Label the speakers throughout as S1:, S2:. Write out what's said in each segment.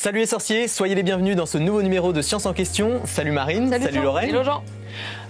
S1: Salut les sorciers, soyez les bienvenus dans ce nouveau numéro de Science en question. Salut Marine, salut Lorraine.
S2: Hello Jean.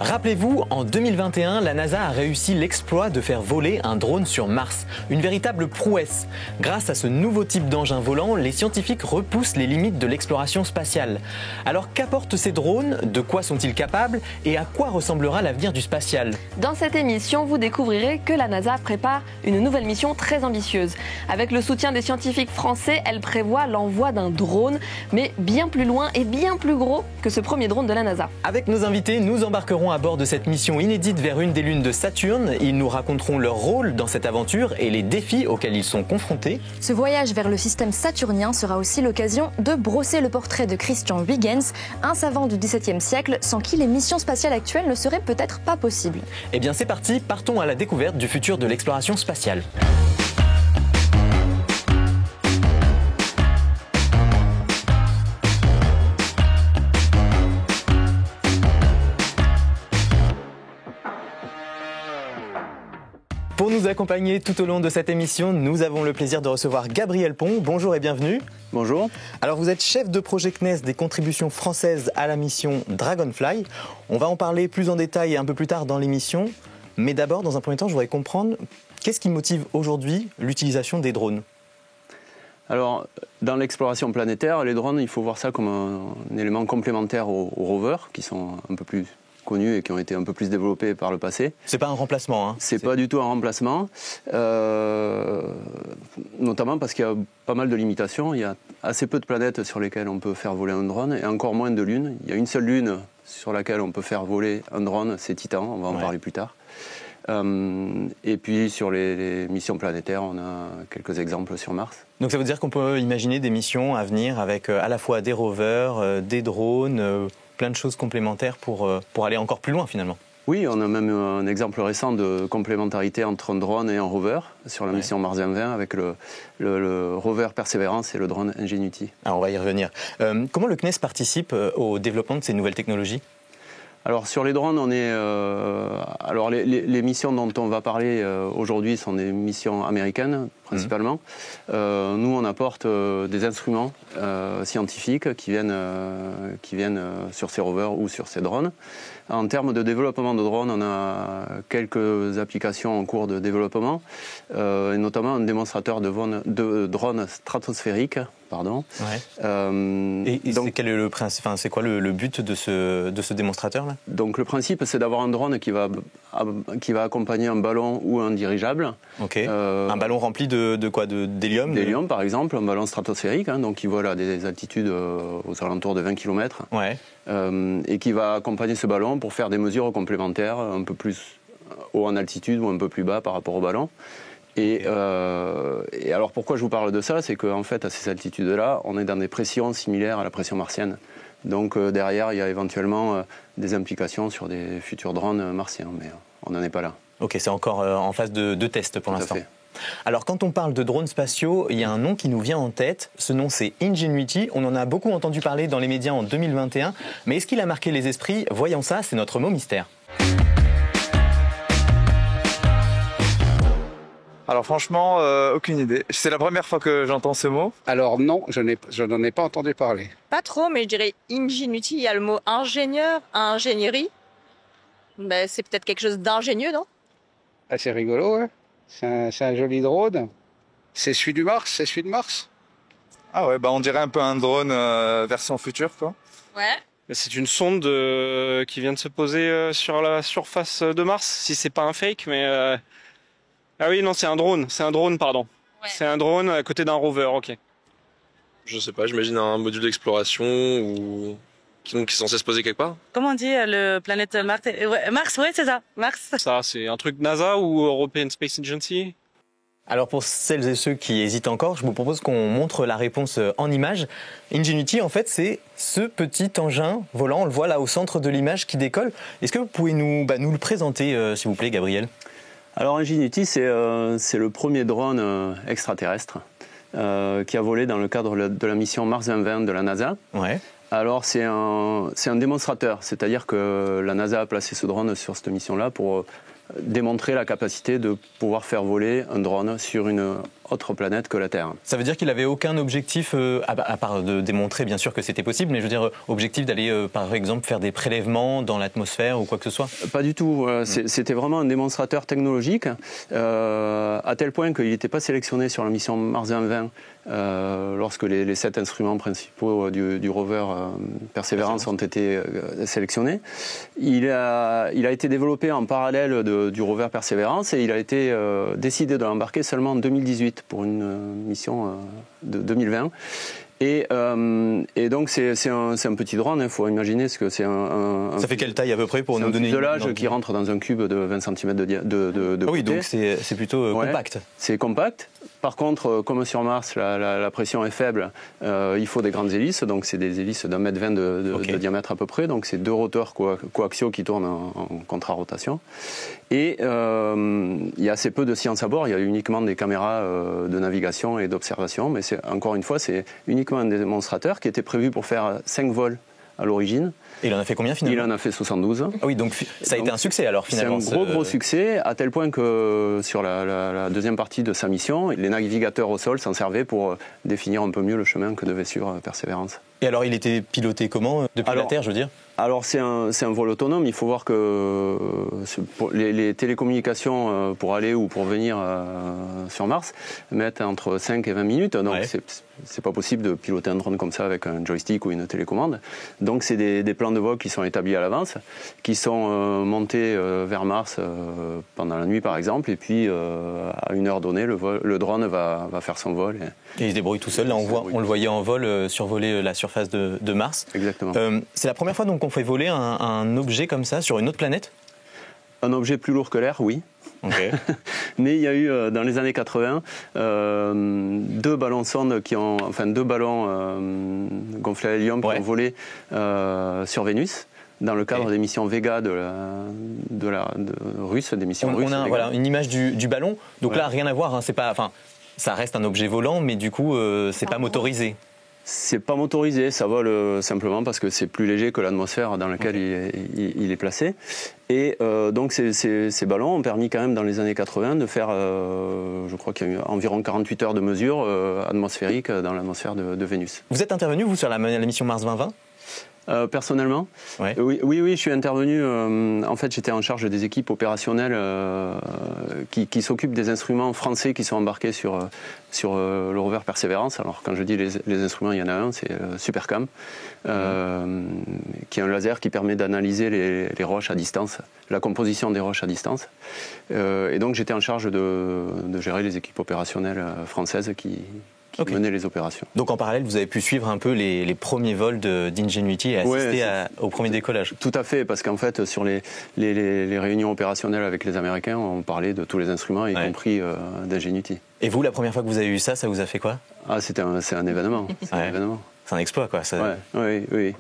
S1: Rappelez-vous, en 2021, la NASA a réussi l'exploit de faire voler un drone sur Mars. Une véritable prouesse. Grâce à ce nouveau type d'engin volant, les scientifiques repoussent les limites de l'exploration spatiale. Alors qu'apportent ces drones? De quoi sont-ils capables? Et à quoi ressemblera l'avenir du spatial?
S2: Dans cette émission, vous découvrirez que la NASA prépare une nouvelle mission très ambitieuse. Avec le soutien des scientifiques français, elle prévoit l'envoi d'un drone, mais bien plus loin et bien plus gros que ce premier drone de la NASA.
S1: Avec nos invités, nous embarquerons à bord de cette mission inédite vers une des lunes de Saturne. Ils nous raconteront leur rôle dans cette aventure et les défis auxquels ils sont confrontés.
S3: Ce voyage vers le système saturnien sera aussi l'occasion de brosser le portrait de Christian Huygens, un savant du XVIIe siècle sans qui les missions spatiales actuelles ne seraient peut-être pas possibles.
S1: Eh bien c'est parti, partons à la découverte du futur de l'exploration spatiale. Pour nous accompagner tout au long de cette émission, nous avons le plaisir de recevoir Gabriel Pont. Bonjour et bienvenue.
S4: Bonjour.
S1: Alors vous êtes chef de projet CNES des contributions françaises à la mission Dragonfly. On va en parler plus en détail et un peu plus tard dans l'émission. Mais d'abord, dans un premier temps, je voudrais comprendre qu'est-ce qui motive aujourd'hui l'utilisation des drones?
S4: Alors, dans l'exploration planétaire, les drones, il faut voir ça comme un élément complémentaire aux rovers, qui sont un peu plus connus et qui ont été un peu plus développés par le passé.
S1: C'est pas un remplacement, hein?
S4: C'est pas du tout un remplacement, notamment parce qu'il y a pas mal de limitations. Il y a assez peu de planètes sur lesquelles on peut faire voler un drone et encore moins de lunes. Il y a une seule lune sur laquelle on peut faire voler un drone, c'est Titan, on va en parler plus tard. Et puis sur les missions planétaires, on a quelques exemples sur Mars.
S1: Donc ça veut dire qu'on peut imaginer des missions à venir avec à la fois des rovers, des drones, plein de choses complémentaires pour aller encore plus loin finalement.
S4: Oui, on a même un exemple récent de complémentarité entre un drone et un rover sur la mission Mars 2020 avec le rover Perseverance et le drone Ingenuity.
S1: Alors on va y revenir. Comment le CNES participe au développement de ces nouvelles technologies ?
S4: Alors sur les drones, on est alors les missions dont on va parler aujourd'hui sont des missions américaines principalement. Nous, on apporte des instruments scientifiques qui viennent sur ces rovers ou sur ces drones. En termes de développement de drones, on a quelques applications en cours de développement, et notamment un démonstrateur de drones stratosphériques. Pardon.
S1: Ouais. Et donc, quel est le principe, c'est quoi le but de ce démonstrateur-là?
S4: Donc le principe, c'est d'avoir un drone qui va accompagner un ballon ou un dirigeable.
S1: Ok. Un ballon rempli de quoi? D'hélium?
S4: D'hélium, par exemple, un ballon stratosphérique, donc qui vole à des altitudes aux alentours de 20 km. Ouais. Et qui va accompagner ce ballon pour faire des mesures complémentaires, un peu plus haut en altitude ou un peu plus bas par rapport au ballon. Et alors pourquoi je vous parle de ça, c'est qu'en fait à ces altitudes-là, on est dans des pressions similaires à la pression martienne. Donc derrière, il y a éventuellement des implications sur des futurs drones martiens, mais on n'en est pas là.
S1: Ok, c'est encore en phase de test pour l'instant. Alors quand on parle de drones spatiaux, il y a un nom qui nous vient en tête. Ce nom, c'est Ingenuity. On en a beaucoup entendu parler dans les médias en 2021. Mais est-ce qu'il a marqué les esprits? Voyons ça, c'est notre mot mystère.
S5: Alors franchement, aucune idée. C'est la première fois que j'entends ce mot.
S6: Alors non, je n'en ai pas entendu parler.
S7: Pas trop, mais je dirais Ingenuity. Il y a le mot ingénieur, ingénierie. Ben, c'est peut-être quelque chose d'ingénieux, non?
S6: Ah, c'est rigolo, hein. C'est un joli drone. C'est celui du Mars, c'est celui de Mars.
S5: Ah ouais, on dirait un peu un drone version future, quoi.
S7: Ouais.
S8: C'est une sonde qui vient de se poser sur la surface de Mars, si c'est pas un fake, mais... Ah oui, non, c'est un drone, pardon. Ouais. C'est un drone à côté d'un rover, ok.
S9: Je sais pas, j'imagine un module d'exploration ou qui est censé se poser quelque part.
S10: Comment on dit le planète Mars? Mars, ouais, c'est ça, Mars.
S8: Ça, c'est un truc NASA ou European Space Agency?
S1: Alors pour celles et ceux qui hésitent encore, je vous propose qu'on montre la réponse en image. Ingenuity, en fait, c'est ce petit engin volant, on le voit là au centre de l'image qui décolle. Est-ce que vous pouvez nous le présenter, s'il vous plaît, Gabriel?
S4: Alors Ingenuity, c'est le premier drone extraterrestre qui a volé dans le cadre de la mission Mars 2020 de la NASA. Ouais. Alors c'est un démonstrateur, c'est-à-dire que la NASA a placé ce drone sur cette mission-là pour démontrer la capacité de pouvoir faire voler un drone sur une autre planète que la Terre.
S1: Ça veut dire qu'il n'avait aucun objectif, à part de démontrer bien sûr que c'était possible, mais je veux dire, objectif d'aller par exemple faire des prélèvements dans l'atmosphère ou quoi que ce soit?
S4: Pas du tout. C'était vraiment un démonstrateur technologique, à tel point qu'il n'était pas sélectionné sur la mission Mars 2020 lorsque les 7 instruments principaux du rover Perseverance ont été sélectionnés. Il a été développé en parallèle du rover Perseverance et il a été décidé de l'embarquer seulement en 2018 pour une mission de 2020. Et donc c'est un petit drone, il faut imaginer ce que c'est
S1: Ça fait quelle taille à peu près pour nous donner
S4: un fuselage qui rentre dans un cube de 20 cm de
S1: ah oui, donc c'est plutôt compact.
S4: C'est compact. Par contre, comme sur Mars, la pression est faible, il faut des grandes hélices, donc c'est des hélices d'1,20 m de diamètre à peu près, donc c'est 2 roteurs coaxiaux qui tournent en contrarotation. Et il y a assez peu de science à bord, il y a uniquement des caméras de navigation et d'observation, mais encore une fois, c'est uniquement un démonstrateur qui était prévu pour faire 5 vols à l'origine.
S1: Et il en a fait combien finalement?
S4: Il en a fait 72.
S1: Ah oui, donc ça a été un succès alors finalement.
S4: C'est un gros succès, à tel point que sur la deuxième partie de sa mission, les navigateurs au sol s'en servaient pour définir un peu mieux le chemin que devait suivre Perseverance.
S1: Et alors il était piloté comment depuis la Terre, je veux dire?
S4: Alors c'est un vol autonome, il faut voir que les télécommunications pour aller ou pour venir sur Mars mettent entre 5 et 20 minutes, donc c'est pas possible de piloter un drone comme ça avec un joystick ou une télécommande. Donc c'est des plans de vol qui sont établis à l'avance, qui sont montés vers Mars pendant la nuit par exemple, et puis à une heure donnée, le drone va faire son vol.
S1: Et il se débrouille tout seul, là on le voyait en vol survoler la surface de Mars.
S4: Exactement.
S1: C'est la première fois donc qu'on fait voler un objet comme ça sur une autre planète?
S4: Un objet plus lourd que l'air, oui.
S1: Okay.
S4: Mais il y a eu dans les années 80 deux ballons sondes deux ballons gonflés à hélium qui ont volé sur Vénus dans le cadre des missions Vega de russe, des missions russes.
S1: On a voilà, une image du ballon. Donc là, rien à voir. Hein, c'est pas, ça reste un objet volant, mais du coup, c'est pas motorisé.
S4: C'est pas motorisé, ça vole simplement parce que c'est plus léger que l'atmosphère dans laquelle il est placé. Et donc ces ballons ont permis quand même dans les années 80 de faire, je crois qu'il y a eu environ 48 heures de mesures atmosphériques dans l'atmosphère de Vénus.
S1: Vous êtes intervenu, vous, sur la mission Mars 2020 ?
S4: Personnellement, oui, je suis intervenu. En fait, j'étais en charge des équipes opérationnelles qui s'occupent des instruments français qui sont embarqués sur le rover Perseverance. Alors, quand je dis les instruments, il y en a un, c'est Supercam, qui est un laser qui permet d'analyser les roches à distance, la composition des roches à distance. Et donc, j'étais en charge de gérer les équipes opérationnelles françaises qui menaient les opérations.
S1: Donc en parallèle, vous avez pu suivre un peu les premiers vols d'Ingenuity et assister au premier décollage.
S4: Tout à fait, parce qu'en fait, sur les réunions opérationnelles avec les Américains, on parlait de tous les instruments, y compris d'Ingenuity.
S1: Et vous, la première fois que vous avez eu ça vous a fait quoi?
S4: C'est un événement. C'est un événement.
S1: C'est un exploit, quoi.
S4: Oui,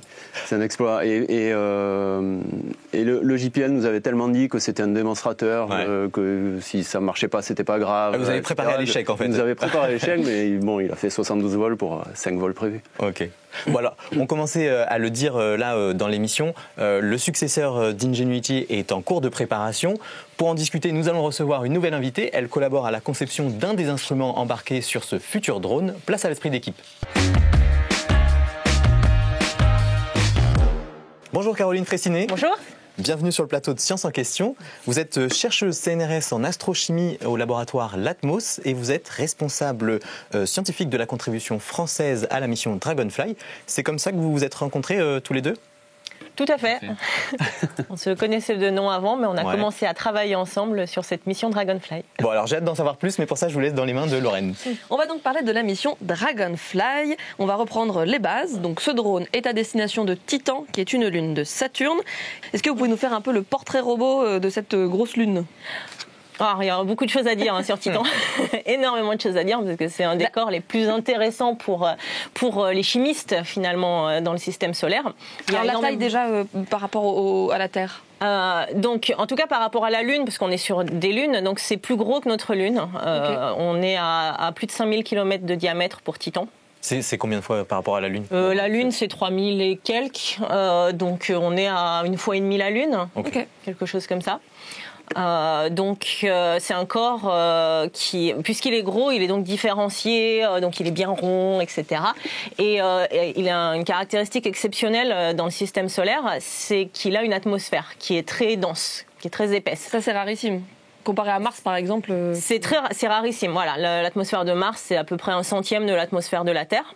S4: c'est un exploit. Et le JPL nous avait tellement dit que c'était un démonstrateur, que si ça ne marchait pas, c'était pas grave.
S1: Vous avez préparé à l'échec, en fait.
S4: Il nous avait préparé à l'échec, mais bon, il a fait 72 vols pour 5 vols prévus.
S1: Ok. Voilà, on commençait à le dire là dans l'émission, le successeur d'Ingenuity est en cours de préparation. Pour en discuter, nous allons recevoir une nouvelle invitée. Elle collabore à la conception d'un des instruments embarqués sur ce futur drone. Place à l'esprit d'équipe. Bonjour Caroline Fraissinet.
S10: Bonjour.
S1: Bienvenue sur le plateau de Science en question. Vous êtes chercheuse CNRS en astrochimie au laboratoire Latmos et vous êtes responsable scientifique de la contribution française à la mission Dragonfly. C'est comme ça que vous vous êtes rencontrés tous les deux ?
S10: Tout à fait. On se connaissait de nom avant, mais on a commencé à travailler ensemble sur cette mission Dragonfly.
S1: Bon, alors j'ai hâte d'en savoir plus, mais pour ça, je vous laisse dans les mains de Lorraine.
S2: On va donc parler de la mission Dragonfly. On va reprendre les bases. Donc, ce drone est à destination de Titan, qui est une lune de Saturne. Est-ce que vous pouvez nous faire un peu le portrait robot de cette grosse lune ?
S10: Il y a beaucoup de choses à dire sur Titan, énormément de choses à dire parce que c'est un des corps les plus intéressants pour les chimistes finalement dans le système solaire.
S2: Alors la taille déjà par rapport à la Terre.
S10: Donc, en tout cas par rapport à la Lune, parce qu'on est sur des lunes, donc c'est plus gros que notre Lune. On est à plus de 5000 km de diamètre pour Titan.
S1: C'est combien de fois par rapport à la Lune ?
S10: La Lune, c'est 3000 et quelques. Donc, on est à une fois et demie la Lune. Quelque chose comme ça. Donc c'est un corps qui, puisqu'il est gros, il est donc différencié, donc il est bien rond, etc. Et il a une caractéristique exceptionnelle dans le système solaire, c'est qu'il a une atmosphère qui est très dense, qui est très épaisse.
S2: Ça, c'est rarissime. Comparé à Mars, par exemple.
S10: C'est rarissime. Voilà, l'atmosphère de Mars, c'est à peu près 1/100 de l'atmosphère de la Terre.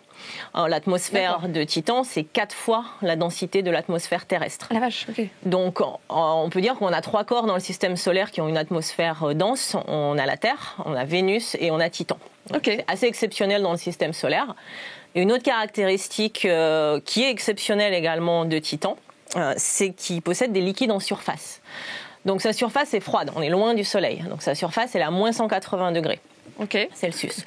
S10: L'atmosphère de Titan, c'est 4 fois la densité de l'atmosphère terrestre.
S2: La vache, ok.
S10: Donc, on peut dire qu'on a 3 corps dans le système solaire qui ont une atmosphère dense. On a la Terre, on a Vénus et on a Titan. C'est assez exceptionnel dans le système solaire. Et une autre caractéristique qui est exceptionnelle également de Titan, c'est qu'il possède des liquides en surface. Donc sa surface est froide, on est loin du soleil. Donc sa surface elle est à moins 180 degrés. Celsius.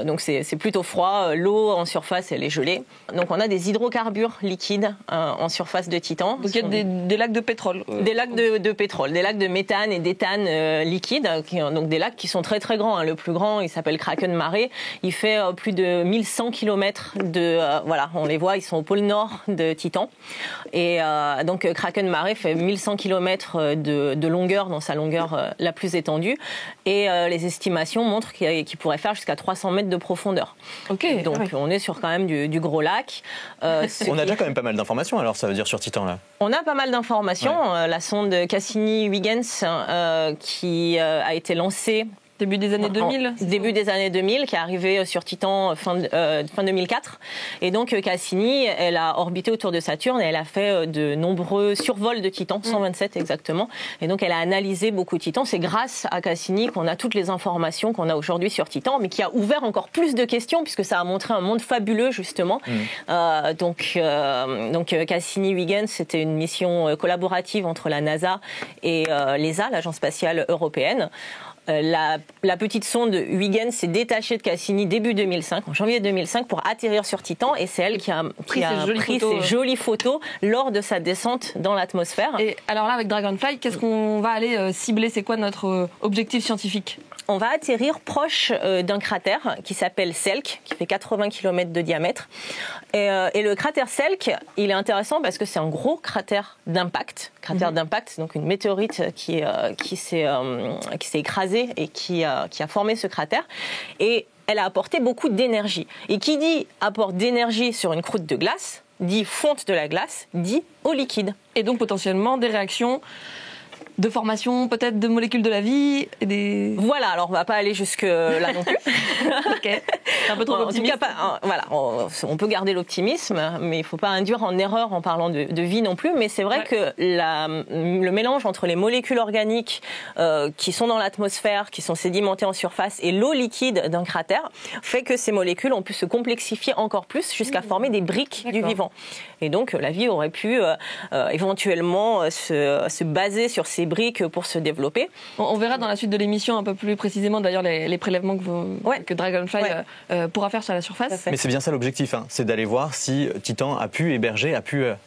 S10: Donc c'est plutôt froid. L'eau en surface, elle est gelée. Donc on a des hydrocarbures liquides en surface de Titan.
S2: Donc il y a des lacs de pétrole.
S10: Des lacs de pétrole, des lacs de méthane et d'éthane liquides. Donc des lacs qui sont très très grands. Le plus grand, il s'appelle Kraken Mare. Il fait plus de 1100 km de... voilà, on les voit, ils sont au pôle nord de Titan. Et donc Kraken Mare fait 1100 km de longueur dans sa longueur la plus étendue. Et les estimations montrent qui pourrait faire jusqu'à 300 mètres de profondeur. Donc on est sur quand même du gros lac.
S1: On a déjà quand même pas mal d'informations alors ça veut dire sur Titan là.
S10: On a pas mal d'informations. La sonde Cassini-Huygens qui a été lancée
S2: début des années 2000.
S10: Début des années 2000, qui est arrivée sur Titan fin 2004. Et donc Cassini, elle a orbité autour de Saturne et elle a fait de nombreux survols de Titan, 127 exactement. Et donc elle a analysé beaucoup de Titan. C'est grâce à Cassini qu'on a toutes les informations qu'on a aujourd'hui sur Titan, mais qui a ouvert encore plus de questions puisque ça a montré un monde fabuleux justement. Donc Cassini-Huygens, c'était une mission collaborative entre la NASA et l'ESA, l'Agence spatiale européenne. La petite sonde Huygens s'est détachée de Cassini début 2005, en janvier 2005, pour atterrir sur Titan. Et c'est elle qui a pris ces jolies photos lors de sa descente dans l'atmosphère.
S2: Et alors là, avec Dragonfly, qu'est-ce qu'on va aller cibler? C'est quoi notre objectif scientifique?
S10: On va atterrir proche d'un cratère qui s'appelle Selk, qui fait 80 km de diamètre. Et le cratère Selk, il est intéressant parce que c'est un gros cratère d'impact. D'impact, donc une météorite qui s'est écrasée et qui a formé ce cratère. Et elle a apporté beaucoup d'énergie. Et qui dit apport d'énergie sur une croûte de glace, dit fonte de la glace, dit eau liquide.
S2: Et donc potentiellement des réactions de formation peut-être de molécules de la vie et des...
S10: Voilà, alors on va pas aller jusque là non plus.
S2: Un peu trop optimiste.
S10: En tout cas, voilà, on peut garder l'optimisme, mais il faut pas induire en erreur en parlant de vie non plus. Mais c'est vrai que le mélange entre les molécules organiques qui sont dans l'atmosphère, qui sont sédimentées en surface, et l'eau liquide d'un cratère fait que ces molécules ont pu se complexifier encore plus jusqu'à former des briques du vivant. Et donc la vie aurait pu éventuellement se baser sur ces briques pour se développer.
S2: On verra dans la suite de l'émission un peu plus précisément d'ailleurs les prélèvements que Dragonfly pourra faire sur la surface.
S1: Mais c'est bien ça l'objectif, c'est d'aller voir si Titan a pu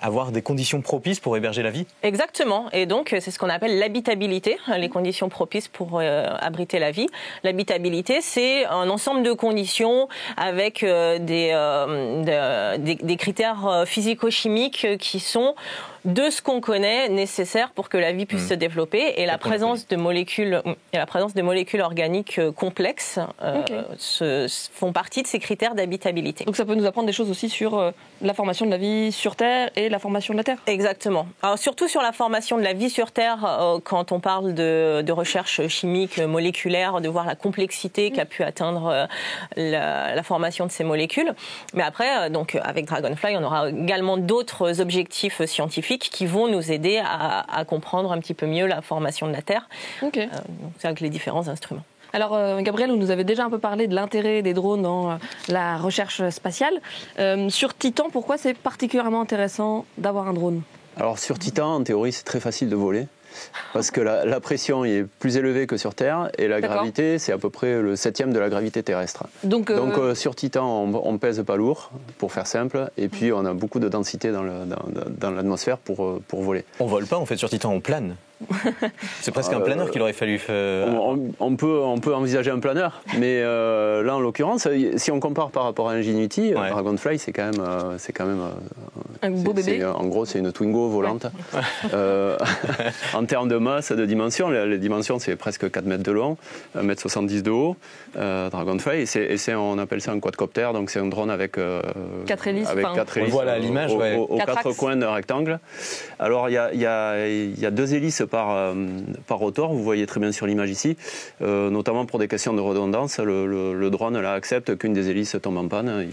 S1: avoir des conditions propices pour héberger la vie.
S10: Exactement, et donc c'est ce qu'on appelle l'habitabilité, les conditions propices pour abriter la vie. L'habitabilité, c'est un ensemble de conditions avec des critères physico-chimiques qui sont de ce qu'on connaît nécessaire pour que la vie puisse se développer, et la présence de molécules organiques complexes font partie de ces critères d'habitabilité.
S2: Donc ça peut nous apprendre des choses aussi sur la formation de la vie sur Terre et la formation de la Terre.
S10: Exactement. Alors surtout sur la formation de la vie sur Terre, quand on parle de recherche chimique, moléculaire, de voir la complexité qu'a pu atteindre la formation de ces molécules. Mais après, donc avec Dragonfly, on aura également d'autres objectifs scientifiques qui vont nous aider à comprendre un petit peu mieux la formation de la Terre, avec les différents instruments.
S2: Alors, Gabriel, vous nous avez déjà un peu parlé de l'intérêt des drones dans la recherche spatiale. Sur Titan, pourquoi c'est particulièrement intéressant d'avoir un drone?
S4: Alors, sur Titan, en théorie, c'est très facile de voler. Parce que la pression est plus élevée que sur Terre et la gravité, c'est à peu près le 7e de la gravité terrestre. Donc sur Titan, on pèse pas lourd, pour faire simple, et puis on a beaucoup de densité dans l'atmosphère pour voler.
S1: On vole pas, en fait, sur Titan, on plane. C'est presque un planeur qu'il aurait fallu faire.
S4: On peut envisager un planeur, mais là en l'occurrence, si on compare par rapport à Ingenuity, Dragonfly c'est quand même
S2: Un beau bébé.
S4: En gros, c'est une Twingo volante. Ouais. En termes de masse, de dimension, les dimensions, c'est presque 4 mètres de long, 1,70 m de haut, Dragonfly. Et on appelle ça un quadcopter, donc c'est un drone avec
S2: 4 hélices.
S1: On voit là l'image,
S4: aux 4 coins d'un rectangle. Alors, il y a 2 hélices par rotor, vous voyez très bien sur l'image ici, notamment pour des questions de redondance. Le drone là, accepte qu'une des hélices tombe en panne,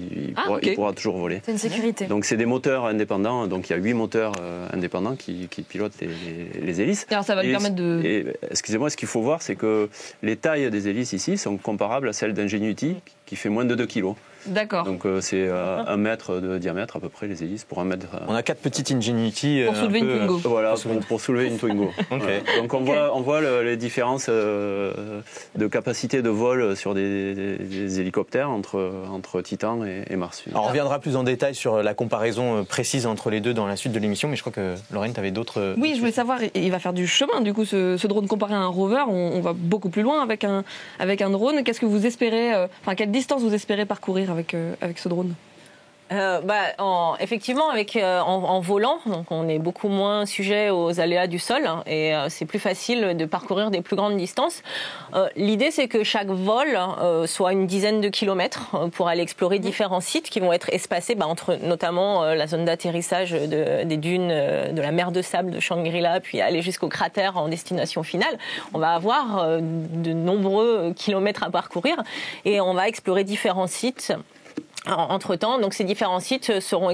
S4: il pourra toujours voler.
S3: C'est une sécurité.
S4: Donc c'est des moteurs indépendants, donc il y a 8 moteurs indépendants qui pilotent les hélices.
S2: Alors ça va lui permettre de...
S4: Excusez-moi, ce qu'il faut voir, c'est que les tailles des hélices ici sont comparables à celles d'Ingenuity, qui fait moins de 2 kg.
S2: D'accord.
S4: Donc c'est 1 mètre de diamètre à peu près les hélices pour 1 mètre.
S1: On a 4 petites Ingenuity
S2: pour soulever une Twingo.
S4: Voilà, pour soulever une Twingo. Okay. Donc on voit les différences de capacité de vol sur des hélicoptères entre Titan et Mars.
S1: Alors, on reviendra plus en détail sur la comparaison précise entre les deux dans la suite de l'émission, mais je crois que Lorraine, tu avais d'autres...
S2: Oui, je voulais savoir, il va faire du chemin du coup ce drone comparé à un rover, on va beaucoup plus loin avec un drone. Qu'est-ce que vous espérez, quelle distance vous espérez parcourir avec ce drone?
S10: Effectivement, en volant, donc on est beaucoup moins sujet aux aléas du sol et c'est plus facile de parcourir des plus grandes distances. L'idée, c'est que chaque vol soit une dizaine de kilomètres pour aller explorer différents sites qui vont être espacés entre notamment la zone d'atterrissage des dunes de la mer de sable de Shangri-La, puis aller jusqu'au cratère en destination finale. On va avoir de nombreux kilomètres à parcourir et on va explorer différents sites. Entre-temps, donc ces différents sites seront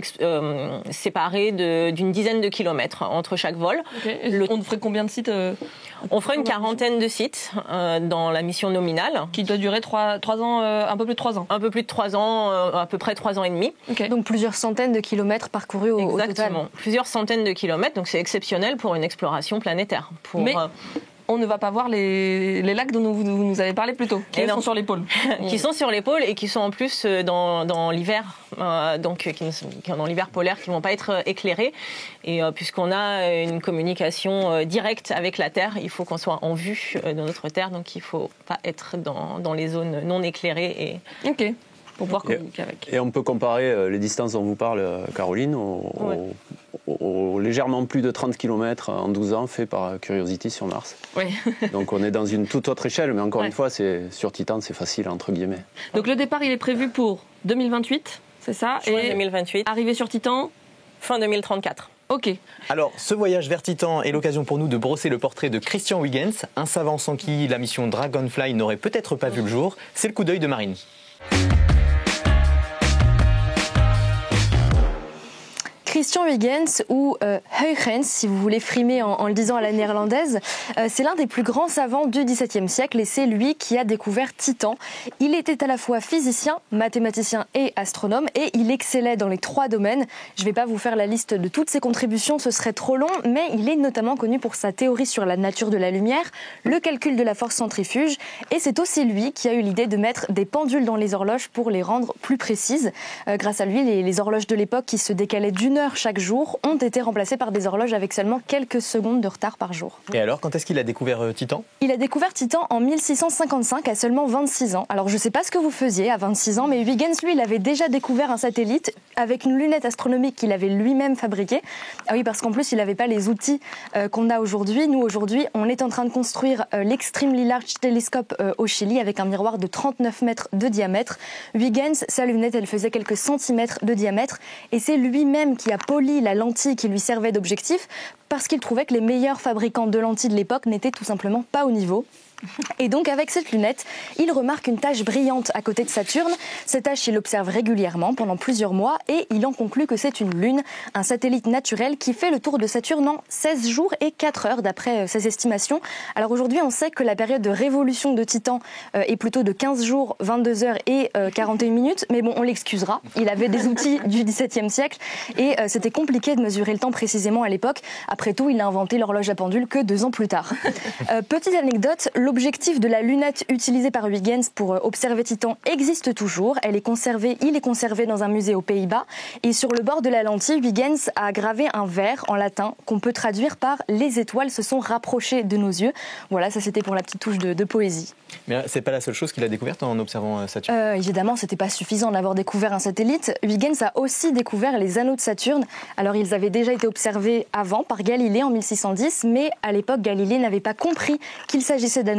S10: séparés d'une dizaine de kilomètres entre chaque vol.
S2: Okay. On ferait combien de sites
S10: On ferait une quarantaine de sites dans la mission nominale.
S2: Qui doit durer 3 ans, un peu plus de 3 ans.
S10: Un peu plus de 3 ans, à peu près 3 ans et demi.
S3: Okay. Donc plusieurs centaines de kilomètres parcourus au total.
S10: Exactement, plusieurs centaines de kilomètres, donc c'est exceptionnel pour une exploration planétaire.
S2: Mais on ne va pas voir les lacs dont vous nous avez parlé plus tôt, qui sont sur les pôles.
S10: Qui sont sur les pôles et qui sont en plus dans l'hiver, donc dans l'hiver polaire, qui ne vont pas être éclairés. Et puisqu'on a une communication directe avec la Terre, il faut qu'on soit en vue de notre Terre, donc il ne faut pas être dans les zones non éclairées.
S2: Ok. Pour pouvoir communiquer avec.
S4: Et on peut comparer les distances dont vous parle Caroline aux légèrement plus de 30 km en 12 ans fait par Curiosity sur Mars.
S2: Oui.
S4: Donc on est dans une toute autre échelle, mais encore une fois, sur Titan, c'est facile entre guillemets.
S2: Donc le départ, il est prévu pour 2028, c'est ça?
S10: Juin 2028.
S2: Arrivé sur Titan
S10: fin 2034.
S2: Ok.
S1: Alors, ce voyage vers Titan est l'occasion pour nous de brosser le portrait de Christian Huygens, un savant sans qui la mission Dragonfly n'aurait peut-être pas vu le jour. C'est le coup d'œil de Marine.
S3: Christian Huygens, ou Huygens, si vous voulez frimer en le disant à la néerlandaise, c'est l'un des plus grands savants du XVIIe siècle et c'est lui qui a découvert Titan. Il était à la fois physicien, mathématicien et astronome et il excellait dans les 3 domaines. Je ne vais pas vous faire la liste de toutes ses contributions, ce serait trop long, mais il est notamment connu pour sa théorie sur la nature de la lumière, le calcul de la force centrifuge et c'est aussi lui qui a eu l'idée de mettre des pendules dans les horloges pour les rendre plus précises. Grâce à lui, les horloges de l'époque qui se décalaient d'1 heure chaque jour ont été remplacées par des horloges avec seulement quelques secondes de retard par jour.
S1: Et alors, quand est-ce qu'il a découvert Titan ?
S3: Il a découvert Titan en 1655 à seulement 26 ans. Alors je ne sais pas ce que vous faisiez à 26 ans, mais Huygens, lui, il avait déjà découvert un satellite avec une lunette astronomique qu'il avait lui-même fabriquée. Ah oui, parce qu'en plus, il n'avait pas les outils qu'on a aujourd'hui. Nous, aujourd'hui, on est en train de construire l'Extremely Large Telescope au Chili avec un miroir de 39 mètres de diamètre. Huygens, sa lunette, elle faisait quelques centimètres de diamètre et c'est lui-même qui a poli la lentille qui lui servait d'objectif parce qu'il trouvait que les meilleurs fabricants de lentilles de l'époque n'étaient tout simplement pas au niveau. Et donc avec cette lunette, il remarque une tache brillante à côté de Saturne. Cette tache, il l'observe régulièrement pendant plusieurs mois et il en conclut que c'est une lune, un satellite naturel qui fait le tour de Saturne en 16 jours et 4 heures d'après ses estimations. Alors aujourd'hui, on sait que la période de révolution de Titan est plutôt de 15 jours, 22 heures et 41 minutes. Mais bon, on l'excusera. Il avait des outils du XVIIe siècle et c'était compliqué de mesurer le temps précisément à l'époque. Après tout, il a inventé l'horloge à pendule que 2 ans plus tard. Petite anecdote, l'objectif de la lunette utilisée par Huygens pour observer Titan existe toujours. Il est conservé dans un musée aux Pays-Bas. Et sur le bord de la lentille, Huygens a gravé un vers en latin qu'on peut traduire par « Les étoiles se sont rapprochées de nos yeux ». Voilà, ça c'était pour la petite touche de poésie.
S1: Mais c'est pas la seule chose qu'il a découverte en observant Saturne.
S3: Évidemment, c'était pas suffisant d'avoir découvert un satellite. Huygens a aussi découvert les anneaux de Saturne. Alors, ils avaient déjà été observés avant par Galilée en 1610, mais à l'époque, Galilée n'avait pas compris qu'il s'agissait d'anneaux.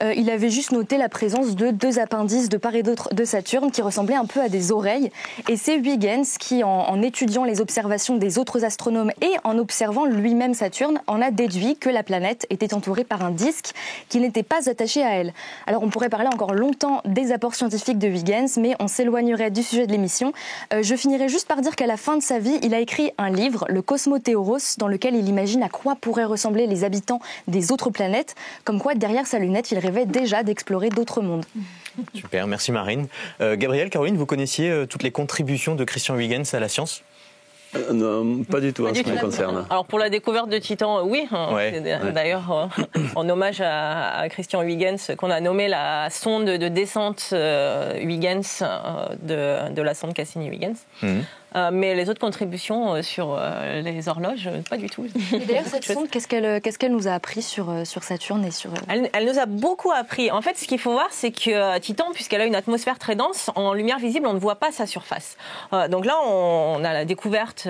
S3: Il avait juste noté la présence de 2 appendices de part et d'autre de Saturne qui ressemblaient un peu à des oreilles. Et c'est Huygens qui, en étudiant les observations des autres astronomes et en observant lui-même Saturne, en a déduit que la planète était entourée par un disque qui n'était pas attaché à elle. Alors, on pourrait parler encore longtemps des apports scientifiques de Huygens, mais on s'éloignerait du sujet de l'émission. Je finirai juste par dire qu'à la fin de sa vie, il a écrit un livre, le Cosmothéoros, dans lequel il imagine à quoi pourraient ressembler les habitants des autres planètes, comme quoi derrière sa lunette, il rêvait déjà d'explorer d'autres mondes.
S1: Super, merci Marine. Gabriel, Caroline, vous connaissiez toutes les contributions de Christian Huygens à la science ?
S4: Non, pas du tout en ce qui me concerne.
S10: Alors pour la découverte de Titan, oui. D'ailleurs, en hommage à Christian Huygens, qu'on a nommé la sonde de descente Huygens de la sonde Cassini-Huygens. Mais les autres contributions sur les horloges, pas du tout.
S3: Et d'ailleurs, cette sonde, qu'est-ce qu'elle nous a appris sur Saturne et sur...
S10: Elle nous a beaucoup appris. En fait, ce qu'il faut voir, c'est que Titan, puisqu'elle a une atmosphère très dense, en lumière visible, on ne voit pas sa surface. Donc là, on a la découverte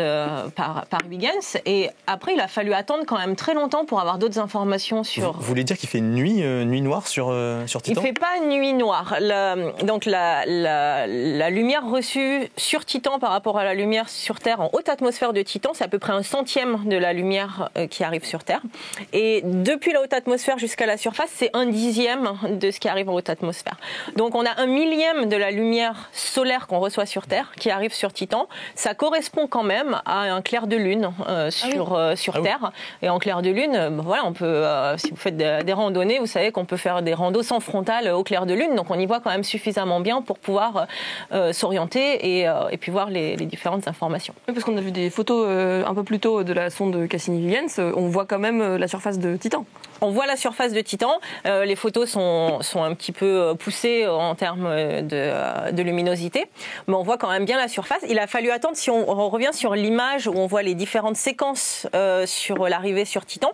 S10: par Huygens. Et après, il a fallu attendre quand même très longtemps pour avoir d'autres informations sur...
S1: Vous voulez dire qu'il fait nuit noire sur Titan ?
S10: Il ne fait pas nuit noire. Donc la lumière reçue sur Titan par rapport à la lumière sur Terre en haute atmosphère de Titan, c'est à peu près 1/100 de la lumière qui arrive sur Terre. Et depuis la haute atmosphère jusqu'à la surface, c'est 1/10 de ce qui arrive en haute atmosphère. Donc on a 1/1000 de la lumière solaire qu'on reçoit sur Terre qui arrive sur Titan. Ça correspond quand même à un clair de lune sur Terre. Et en clair de lune, voilà, on peut, si vous faites des randonnées, vous savez qu'on peut faire des randos sans frontale au clair de lune. Donc on y voit quand même suffisamment bien pour pouvoir s'orienter et puis voir les différentes informations.
S2: Oui, parce qu'on a vu des photos un peu plus tôt de la sonde Cassini-Huygens, on voit quand même la surface de Titan.
S10: On voit la surface de Titan. Les photos sont un petit peu poussées en termes de luminosité, mais on voit quand même bien la surface. Il a fallu attendre, si on revient sur l'image où on voit les différentes séquences sur l'arrivée sur Titan,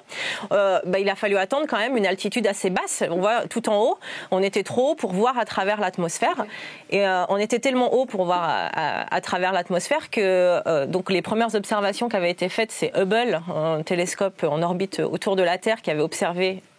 S10: il a fallu attendre quand même une altitude assez basse. On voit tout en haut, on était trop haut pour voir à travers l'atmosphère, et on était tellement haut pour voir à travers l'atmosphère que donc les premières observations qui avaient été faites, c'est Hubble, un télescope en orbite autour de la Terre qui avait observé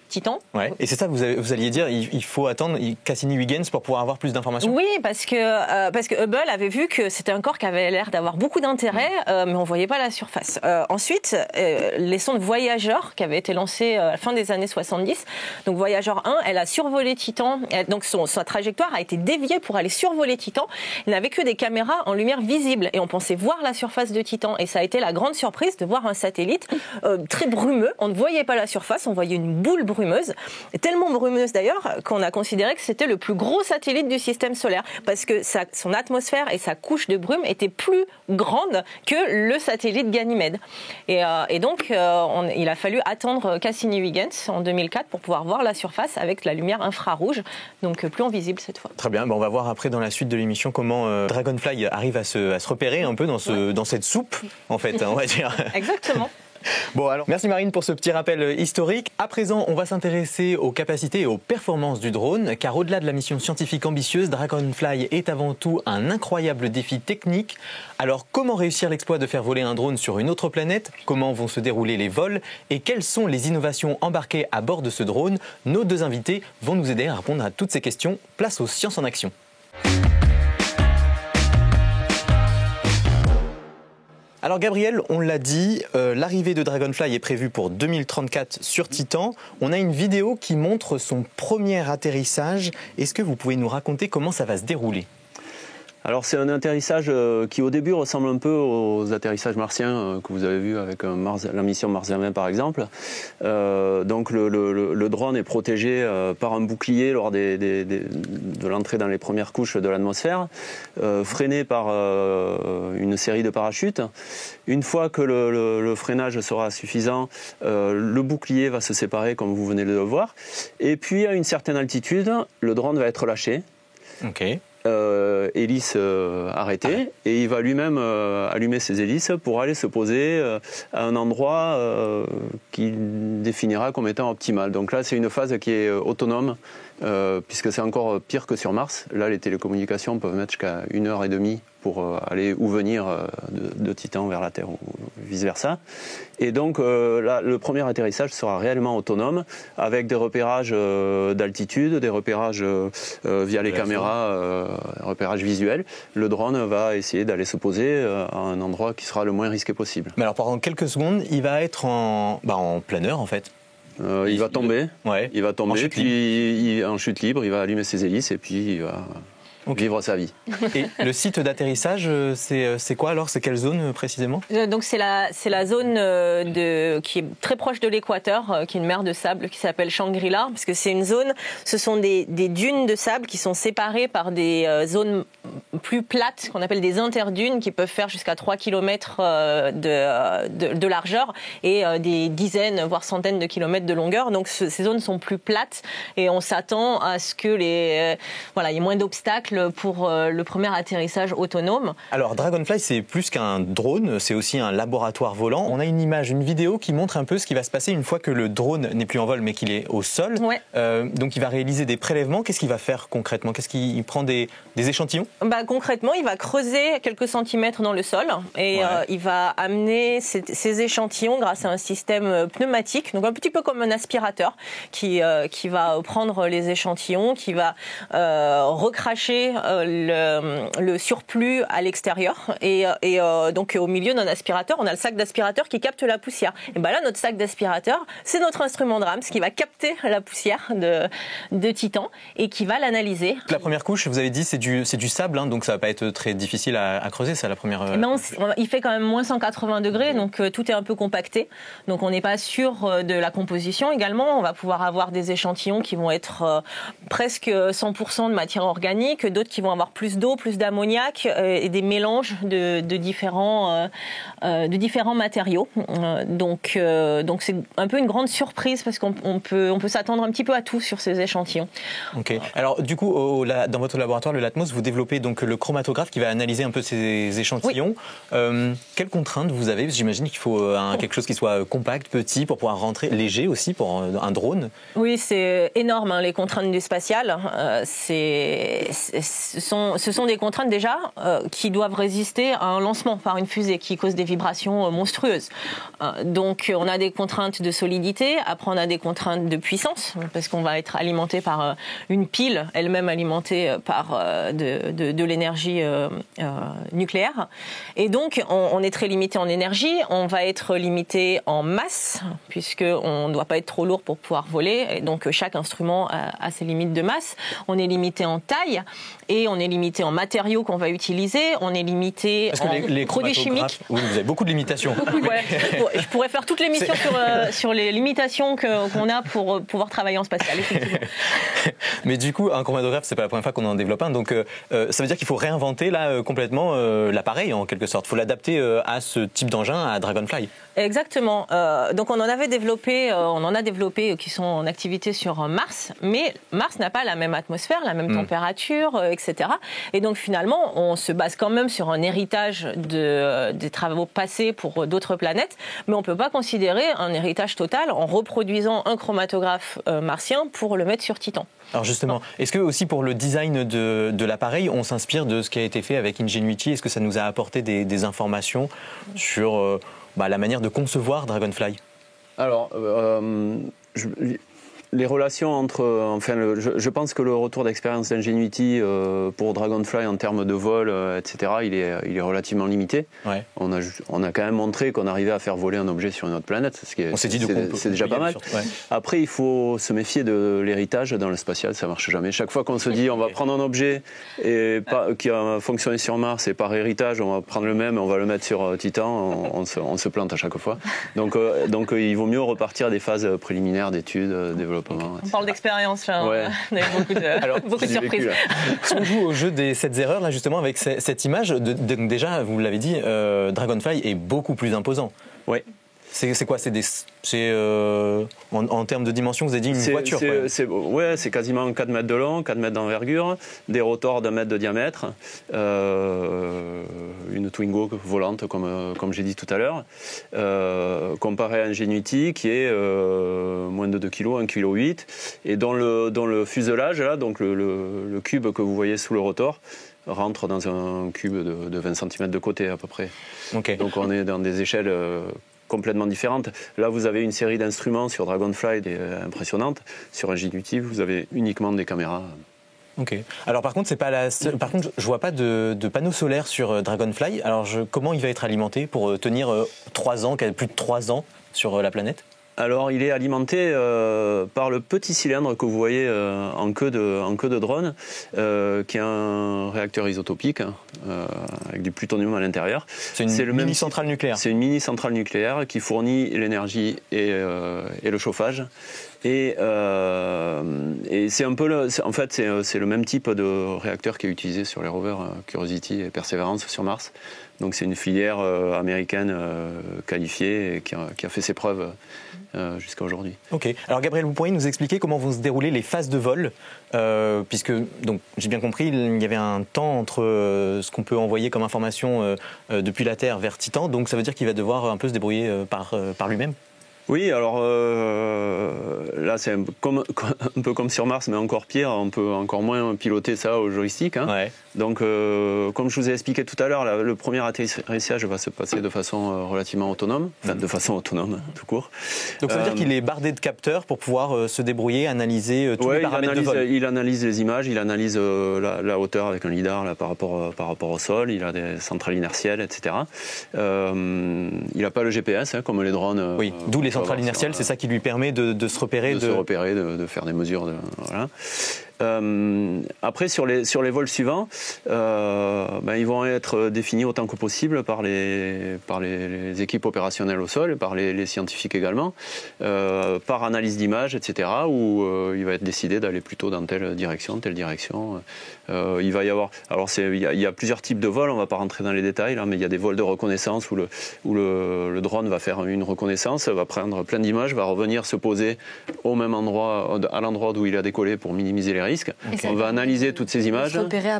S10: Titan.
S1: Ouais. Et c'est ça que vous alliez dire, il faut attendre Cassini-Huygens pour pouvoir avoir plus d'informations.
S10: Oui, parce que Hubble avait vu que c'était un corps qui avait l'air d'avoir beaucoup d'intérêt, mais on voyait pas la surface. Ensuite, les sondes Voyager qui avaient été lancées à la fin des années 70, donc Voyager 1, elle a survolé Titan, donc sa trajectoire a été déviée pour aller survoler Titan. Il n'avait que des caméras en lumière visible et on pensait voir la surface de Titan, et ça a été la grande surprise de voir un satellite très brumeux. On ne voyait pas la surface, on voyait une boule brumeuse, tellement brumeuse d'ailleurs qu'on a considéré que c'était le plus gros satellite du système solaire, parce que son atmosphère et sa couche de brume étaient plus grandes que le satellite Ganymède. Et donc il a fallu attendre Cassini-Huygens en 2004 pour pouvoir voir la surface avec la lumière infrarouge, donc plus en visible cette fois.
S1: Très bien, on va voir après dans la suite de l'émission comment Dragonfly arrive à se repérer un peu dans cette soupe, en fait, on va dire.
S10: Exactement.
S1: Bon alors, merci Marine pour ce petit rappel historique. À présent, on va s'intéresser aux capacités et aux performances du drone, car au-delà de la mission scientifique ambitieuse, Dragonfly est avant tout un incroyable défi technique. Alors, comment réussir l'exploit de faire voler un drone sur une autre planète? Comment vont se dérouler les vols? Et quelles sont les innovations embarquées à bord de ce drone? Nos deux invités vont nous aider à répondre à toutes ces questions. Place aux sciences en action. Alors Gabriel, on l'a dit, l'arrivée de Dragonfly est prévue pour 2034 sur Titan. On a une vidéo qui montre son premier atterrissage. Est-ce que vous pouvez nous raconter comment ça va se dérouler ?
S4: Alors c'est un atterrissage qui au début ressemble un peu aux atterrissages martiens que vous avez vus avec la mission Mars 20 par exemple. Donc le drone est protégé par un bouclier lors de l'entrée dans les premières couches de l'atmosphère, freiné par une série de parachutes. Une fois que le freinage sera suffisant, le bouclier va se séparer comme vous venez de le voir. Et puis à une certaine altitude, le drone va être lâché.
S1: Ok.
S4: Hélice arrêtée, et il va lui-même allumer ses hélices pour aller se poser à un endroit qu'il définira comme étant optimal. Donc là, c'est une phase qui est autonome, puisque c'est encore pire que sur Mars. Là, les télécommunications peuvent mettre jusqu'à 1h30 pour aller ou venir de Titan vers la Terre ou vice-versa. Et donc là, le premier atterrissage sera réellement autonome, avec des repérages d'altitude, des repérages via les caméras, repérages visuels. Le drone va essayer d'aller se poser à un endroit qui sera le moins risqué possible.
S1: Mais alors pendant quelques secondes, il va être en planeur en fait.
S4: Il va tomber,
S1: ouais.
S4: Il va tomber, puis en chute libre, il va allumer ses hélices et puis il va vivre sa vie.
S1: Et le site d'atterrissage, c'est quoi alors? C'est quelle zone précisément?
S10: Donc c'est la zone qui est très proche de l'équateur, qui est une mer de sable qui s'appelle Shangri-La, parce que c'est une zone, ce sont des dunes de sable qui sont séparées par des zones plus plates, qu'on appelle des interdunes, qui peuvent faire jusqu'à 3 km de largeur et des dizaines, voire centaines de kilomètres de longueur. Donc ces zones sont plus plates et on s'attend à ce que il y ait moins d'obstacles pour le premier atterrissage autonome.
S1: Alors Dragonfly, c'est plus qu'un drone, c'est aussi un laboratoire volant. On a une image, une vidéo qui montre un peu ce qui va se passer une fois que le drone n'est plus en vol mais qu'il est au sol.
S10: Ouais.
S1: Donc il va réaliser des prélèvements. Qu'est-ce qu'il va faire concrètement? Qu'est-ce qu'il prend des échantillons?
S10: Concrètement, il va creuser quelques centimètres dans le sol et il va amener ces échantillons grâce à un système pneumatique, donc un petit peu comme un aspirateur qui va prendre les échantillons, qui va recracher le surplus à l'extérieur et donc au milieu d'un aspirateur, on a le sac d'aspirateur qui capte la poussière. Et là, notre sac d'aspirateur, c'est notre instrument de rame, ce qui va capter la poussière de Titan et qui va l'analyser.
S1: La première couche, vous avez dit, c'est du sable, donc ça va pas être très difficile à creuser, ça, la première...
S10: il fait quand même moins 180 degrés, donc tout est un peu compacté. Donc on n'est pas sûr de la composition également. On va pouvoir avoir des échantillons qui vont être presque 100% de matière organique, d'autres qui vont avoir plus d'eau, plus d'ammoniac et des mélanges de différents matériaux. Donc c'est un peu une grande surprise parce qu'on peut s'attendre un petit peu à tout sur ces échantillons.
S1: Ok. Alors du coup, dans votre laboratoire, le Latmos, vous développez donc le chromatographe qui va analyser un peu ces échantillons. Oui. Quelles contraintes vous avez? J'imagine qu'il faut quelque chose qui soit compact, petit, pour pouvoir rentrer, léger aussi pour un drone.
S10: Oui, c'est énorme, les contraintes du spatial. Ce sont des contraintes déjà qui doivent résister à un lancement par une fusée qui cause des vibrations monstrueuses. Donc on a des contraintes de solidité, après on a des contraintes de puissance, parce qu'on va être alimenté par une pile, elle-même alimentée par de l'énergie nucléaire. Et donc on est très limité en énergie, on va être limité en masse, puisqu'on ne doit pas être trop lourd pour pouvoir voler, et donc chaque instrument a ses limites de masse. On est limité en taille, et on est limité en matériaux qu'on va utiliser, on est limité en
S1: les
S10: produits chimiques.
S1: Oui, vous avez beaucoup de limitations.
S10: Ouais. Je pourrais faire toute l'émission sur les limitations qu'on a pour pouvoir travailler en spatial, effectivement.
S1: Mais du coup, un chromatographe, c'est pas la première fois qu'on en développe un, donc ça veut dire qu'il faut réinventer là complètement l'appareil en quelque sorte. Il faut l'adapter à ce type d'engin, à Dragonfly.
S10: Exactement. Donc on en a développé qui sont en activité sur Mars, mais Mars n'a pas la même atmosphère, la même température, etc. Et donc finalement, on se base quand même sur un héritage des travaux passés pour d'autres planètes, mais on peut pas considérer un héritage total en reproduisant un chromatographe martien pour le mettre sur Titan.
S1: Alors justement, est-ce que aussi pour le design de l'appareil, on s'inspire de ce qui a été fait avec Ingenuity? Est-ce que ça nous a apporté des informations sur la manière de concevoir Dragonfly?
S4: Alors, les relations entre... je pense que le retour d'expérience d'Ingenuity pour Dragonfly en termes de vol, etc., il est relativement limité. Ouais. On a quand même montré qu'on arrivait à faire voler un objet sur une autre planète, c'est déjà pas mal. Ouais. Après, il faut se méfier de l'héritage dans le spatial, ça marche jamais. Chaque fois qu'on se dit on va prendre un objet qui a fonctionné sur Mars et par héritage, on va prendre le même, on va le mettre sur Titan, on se plante à chaque fois. Donc il vaut mieux repartir des phases préliminaires d'études, développement.
S10: On parle d'expérience là, ouais. On a eu beaucoup de surprises.
S1: Vécu, si on joue au jeu des 7 erreurs, là justement avec cette image, déjà vous l'avez dit, Dragonfly est beaucoup plus imposant.
S4: Oui.
S1: C'est quoi? En termes de dimension, vous avez dit une voiture.
S4: C'est quasiment 4 mètres de long, 4 mètres d'envergure, des rotors d'1 mètre de diamètre, une Twingo volante, comme j'ai dit tout à l'heure, comparé à Ingenuity qui est moins de 2 kg, 1,8 kg, et dont le fuselage, là, donc le cube que vous voyez sous le rotor, rentre dans un cube de 20 cm de côté à peu près. Okay. Donc on est dans des échelles complètement différentes. Là, vous avez une série d'instruments sur Dragonfly impressionnante. Sur Ingenuity, vous avez uniquement des caméras.
S1: Ok. Alors par contre, par contre, je vois pas de panneaux solaires sur Dragonfly. Alors comment il va être alimenté pour tenir 3 ans, plus de 3 ans sur la planète?
S4: Alors, il est alimenté par le petit cylindre que vous voyez en queue de drone, qui est un réacteur isotopique avec du plutonium à l'intérieur.
S1: C'est une mini-centrale nucléaire.
S4: C'est une mini-centrale nucléaire qui fournit l'énergie et le chauffage. Et c'est un peu c'est le même type de réacteur qui est utilisé sur les rovers Curiosity et Perseverance sur Mars. Donc c'est une filière américaine qualifiée et qui a fait ses preuves jusqu'à aujourd'hui.
S1: Ok. Alors Gabriel, vous pourriez nous expliquer comment vont se dérouler les phases de vol, puisque donc j'ai bien compris, il y avait un temps entre ce qu'on peut envoyer comme information depuis la Terre vers Titan, donc ça veut dire qu'il va devoir un peu se débrouiller par lui-même.
S4: Oui, alors là c'est un peu comme sur Mars, mais encore pire, on peut encore moins piloter ça au joystick. Hein. Ouais. Donc comme je vous ai expliqué tout à l'heure, le premier atterrissage va se passer de façon relativement autonome, de façon autonome tout court.
S1: Donc ça veut dire qu'il est bardé de capteurs pour pouvoir se débrouiller, analyser tous les paramètres de vol.
S4: Il analyse les images, il analyse la hauteur avec un lidar là, par rapport au sol, il a des centrales inertielles, etc. Il n'a pas le GPS comme les drones.
S1: Oui, d'où les centrales inertielles, c'est ça qui lui permet de se repérer.
S4: De faire des mesures. Voilà. Après, sur les vols suivants, ils vont être définis autant que possible par les équipes opérationnelles au sol et par les scientifiques également, par analyse d'images, etc., où il va être décidé d'aller plutôt dans telle direction. Il va y avoir... Alors, il y a plusieurs types de vols, on ne va pas rentrer dans les détails, là, mais il y a des vols de reconnaissance où le drone va faire une reconnaissance, va prendre plein d'images, va revenir se poser au même endroit, à l'endroit d'où il a décollé pour minimiser les risques. On va analyser toutes ces images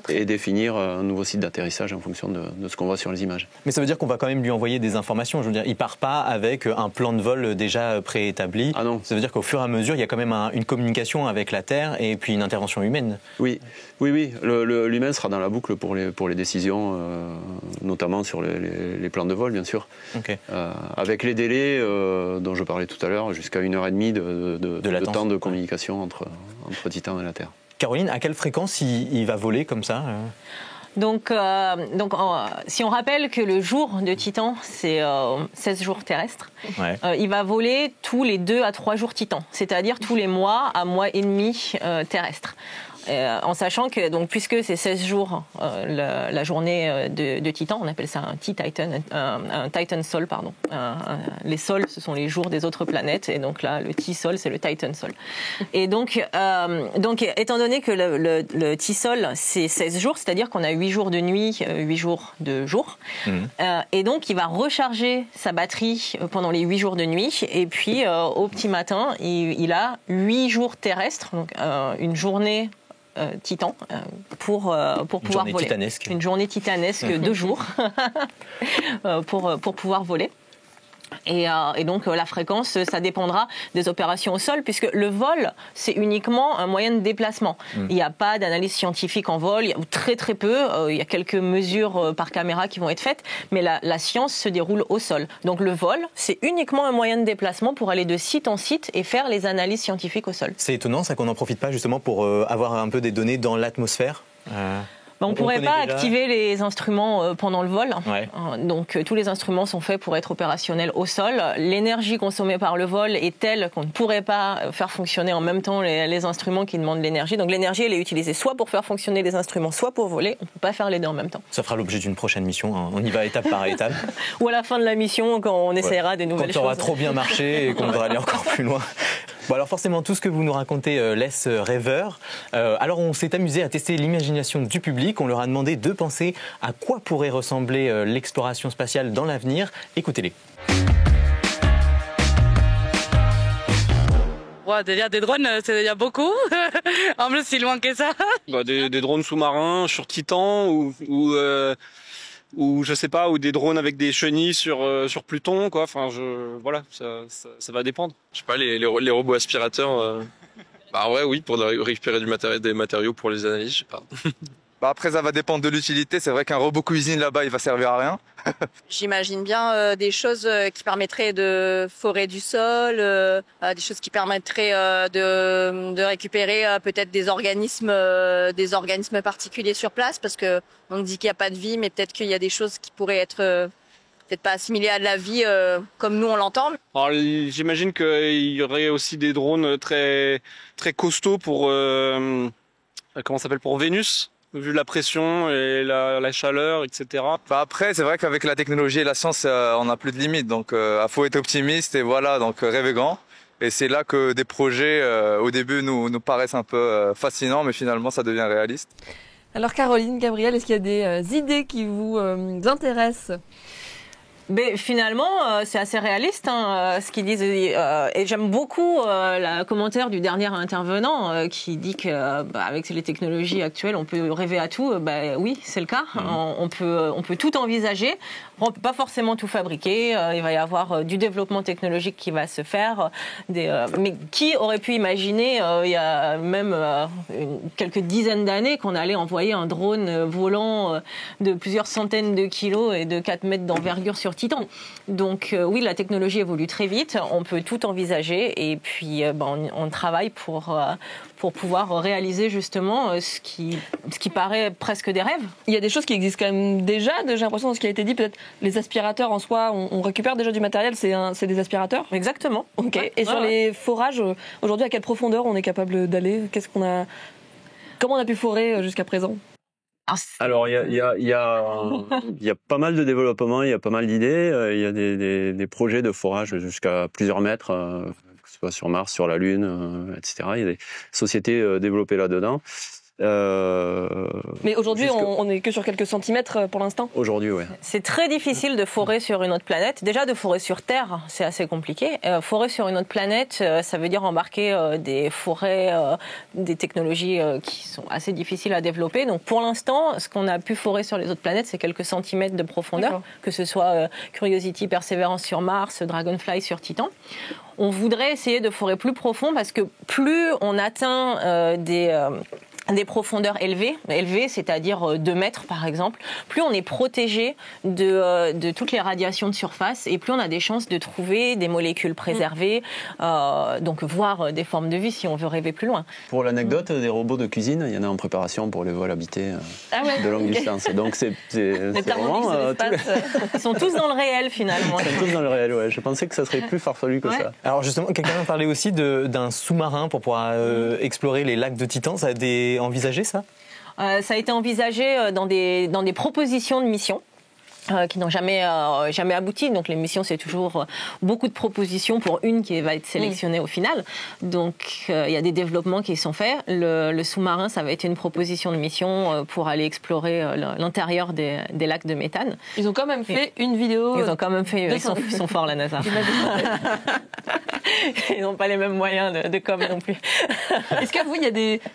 S4: et définir un nouveau site d'atterrissage en fonction de ce qu'on voit sur les images.
S1: Mais ça veut dire qu'on va quand même lui envoyer des informations. Je veux dire, il part pas avec un plan de vol déjà préétabli.
S4: Ah non.
S1: Ça veut dire qu'au fur et à mesure, il y a quand même une communication avec la Terre et puis une intervention humaine.
S4: Oui. L'humain sera dans la boucle pour les décisions, notamment sur les plans de vol, bien sûr. Okay. Avec les délais dont je parlais tout à l'heure, jusqu'à 1h30 de temps de communication entre Titan et la Terre.
S1: Caroline, à quelle fréquence il va voler comme ça
S10: Donc, si on rappelle que le jour de Titan, c'est 16 jours terrestres, ouais. Il va voler tous les 2 à 3 jours Titan, c'est-à-dire tous les mois à mois et demi terrestres. En sachant que, donc, puisque c'est 16 jours la journée de Titan, on appelle ça un T-Titan, un Titan Sol, pardon. Les sols, ce sont les jours des autres planètes, et donc là, le T-Sol, c'est le Titan Sol. Et donc étant donné que le T-Sol, c'est 16 jours, c'est-à-dire qu'on a 8 jours de nuit, 8 jours de jour, et donc il va recharger sa batterie pendant les 8 jours de nuit, et puis au petit matin, il a 8 jours terrestres, donc une journée Titan pour pouvoir voler.
S1: Titanesque.
S10: Une journée titanesque, 2 jours pour pouvoir voler. Et donc la fréquence, ça dépendra des opérations au sol, puisque le vol, c'est uniquement un moyen de déplacement. Il n'y a pas d'analyse scientifique en vol, ou très très peu. Il y a quelques mesures par caméra qui vont être faites, mais la science se déroule au sol. Donc le vol, c'est uniquement un moyen de déplacement pour aller de site en site et faire les analyses scientifiques au sol.
S1: C'est étonnant ça qu'on n'en profite pas justement pour avoir un peu des données dans l'atmosphère.
S10: On ne pourrait pas activer les instruments pendant le vol.
S1: Ouais.
S10: Donc tous les instruments sont faits pour être opérationnels au sol. L'énergie consommée par le vol est telle qu'on ne pourrait pas faire fonctionner en même temps les instruments qui demandent de l'énergie. Donc l'énergie, elle est utilisée soit pour faire fonctionner les instruments, soit pour voler. On ne peut pas faire les deux en même temps.
S1: Ça fera l'objet d'une prochaine mission. On y va étape par étape.
S10: Ou à la fin de la mission, quand on essaiera des nouvelles choses.
S1: Quand ça aura trop bien marché et qu'on devra aller encore plus loin. Bon alors forcément tout ce que vous nous racontez laisse rêveur. Alors on s'est amusé à tester l'imagination du public. On leur a demandé de penser à quoi pourrait ressembler l'exploration spatiale dans l'avenir. Écoutez-les.
S11: Ouais, déjà des drones, c'est déjà beaucoup. En plus, si loin que ça.
S8: Des drones sous-marins sur Titan ou je sais pas, ou des drones avec des chenilles sur Pluton, quoi. Enfin, voilà, ça va dépendre.
S9: Je sais pas, les robots aspirateurs. Ouais, oui, pour récupérer des matériaux pour les analyses, je sais pas.
S5: Après, ça va dépendre de l'utilité. C'est vrai qu'un robot cuisine là-bas, il va servir à rien.
S7: J'imagine bien des choses qui permettraient de forer du sol, des choses qui permettraient de récupérer peut-être des organismes particuliers sur place, parce que on dit qu'il n'y a pas de vie, mais peut-être qu'il y a des choses qui pourraient être peut-être pas assimilées à de la vie comme nous on l'entend.
S8: Alors, j'imagine qu'il y aurait aussi des drones très très costauds pour pour Vénus. Vu la pression et la chaleur, etc.
S5: Après, c'est vrai qu'avec la technologie et la science, on n'a plus de limites. Donc, il faut être optimiste et voilà, donc rêver grand. Et c'est là que des projets, au début, nous paraissent un peu fascinants, mais finalement, ça devient réaliste.
S2: Alors Caroline, Gabriel, est-ce qu'il y a des idées qui vous intéressent ?
S10: Mais finalement, c'est assez réaliste ce qu'ils disent. Et j'aime beaucoup le commentaire du dernier intervenant qui dit que avec les technologies actuelles, on peut rêver à tout. Oui, c'est le cas. On peut tout envisager. On peut pas forcément tout fabriquer. Il va y avoir du développement technologique qui va se faire. Mais qui aurait pu imaginer il y a même quelques dizaines d'années qu'on allait envoyer un drone volant de plusieurs centaines de kilos et de 4 mètres d'envergure sur Titan. Donc oui, la technologie évolue très vite, on peut tout envisager et puis on travaille pour pouvoir réaliser justement ce qui paraît presque des rêves.
S2: Il y a des choses qui existent quand même déjà, j'ai l'impression, dans ce qui a été dit, peut-être les aspirateurs en soi, on récupère déjà du matériel, c'est des aspirateurs.
S10: Exactement.
S2: Ok. Ouais, et sur les forages, aujourd'hui, à quelle profondeur on est capable d'aller ? Comment on a pu forer jusqu'à présent ?
S4: Alors, il y a pas mal de développements, il y a pas mal d'idées. Il y a des projets de forage jusqu'à plusieurs mètres, que ce soit sur Mars, sur la Lune, etc. Il y a des sociétés développées là-dedans.
S2: Mais aujourd'hui, on n'est que sur quelques centimètres pour l'instant.
S4: Aujourd'hui, oui.
S10: C'est très difficile de forer sur une autre planète. Déjà, de forer sur Terre, c'est assez compliqué. Forer sur une autre planète, ça veut dire embarquer des forêts, des technologies qui sont assez difficiles à développer. Donc, pour l'instant, ce qu'on a pu forer sur les autres planètes, c'est quelques centimètres de profondeur, D'accord. Que ce soit Curiosity, Perseverance sur Mars, Dragonfly sur Titan. On voudrait essayer de forer plus profond parce que plus on atteint des profondeurs élevées, c'est-à-dire 2 mètres par exemple, plus on est protégé de toutes les radiations de surface et plus on a des chances de trouver des molécules préservées, donc voir des formes de vie si on veut rêver plus loin.
S4: Pour l'anecdote, des robots de cuisine, il y en a en préparation pour les vols habités de longue distance. Donc c'est vraiment...
S10: Ils sont tous dans le réel finalement.
S4: Ils sont tous dans le réel, ouais. Je pensais que ça serait plus farfelu que ça.
S1: Alors justement, quelqu'un parlait aussi d'un sous-marin pour pouvoir explorer les lacs de Titan. Ça a été envisagé, ça ?
S10: Ça a été envisagé dans des propositions de mission. Qui n'ont jamais abouti. Donc les missions, c'est toujours beaucoup de propositions pour une qui va être sélectionnée au final. Donc il y a des développements qui sont faits. Le sous-marin, ça va être une proposition de mission pour aller explorer l'intérieur des lacs de méthane.
S2: Ils ont quand même fait une vidéo.
S10: Ils ont quand même fait. Ils sont forts, la NASA. Ils n'ont pas les mêmes moyens de com non plus.
S2: Est-ce que vous,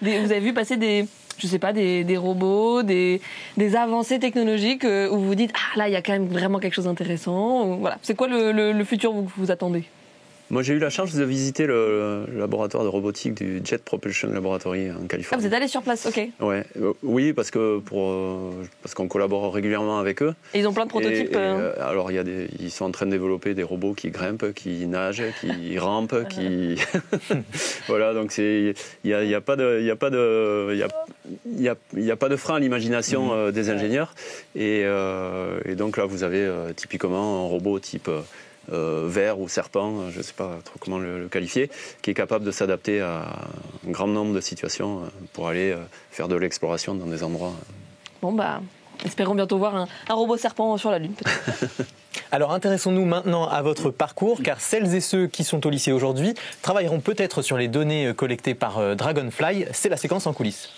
S2: vous avez vu passer des je sais pas, des robots, des avancées technologiques où vous vous dites ah là il y a quand même vraiment quelque chose d'intéressant. Voilà, c'est quoi le futur que vous attendez?
S4: Moi, j'ai eu la chance de visiter le laboratoire de robotique du Jet Propulsion Laboratory en Californie.
S2: Ah, vous êtes allé sur place, ok.
S4: Ouais, oui, parce qu'on collabore régulièrement avec eux.
S2: Et ils ont plein de prototypes.
S4: Alors, ils sont en train de développer des robots qui grimpent, qui nagent, qui rampent, qui voilà. Donc il y a pas de frein à l'imagination des ingénieurs. Et donc là, vous avez typiquement un robot type ver ou serpent, je ne sais pas trop comment le qualifier, qui est capable de s'adapter à un grand nombre de situations pour aller faire de l'exploration dans des endroits.
S2: Bon espérons bientôt voir un robot serpent sur la Lune, peut-être.
S1: Alors intéressons-nous maintenant à votre parcours, car celles et ceux qui sont au lycée aujourd'hui travailleront peut-être sur les données collectées par Dragonfly. C'est la séquence en coulisses.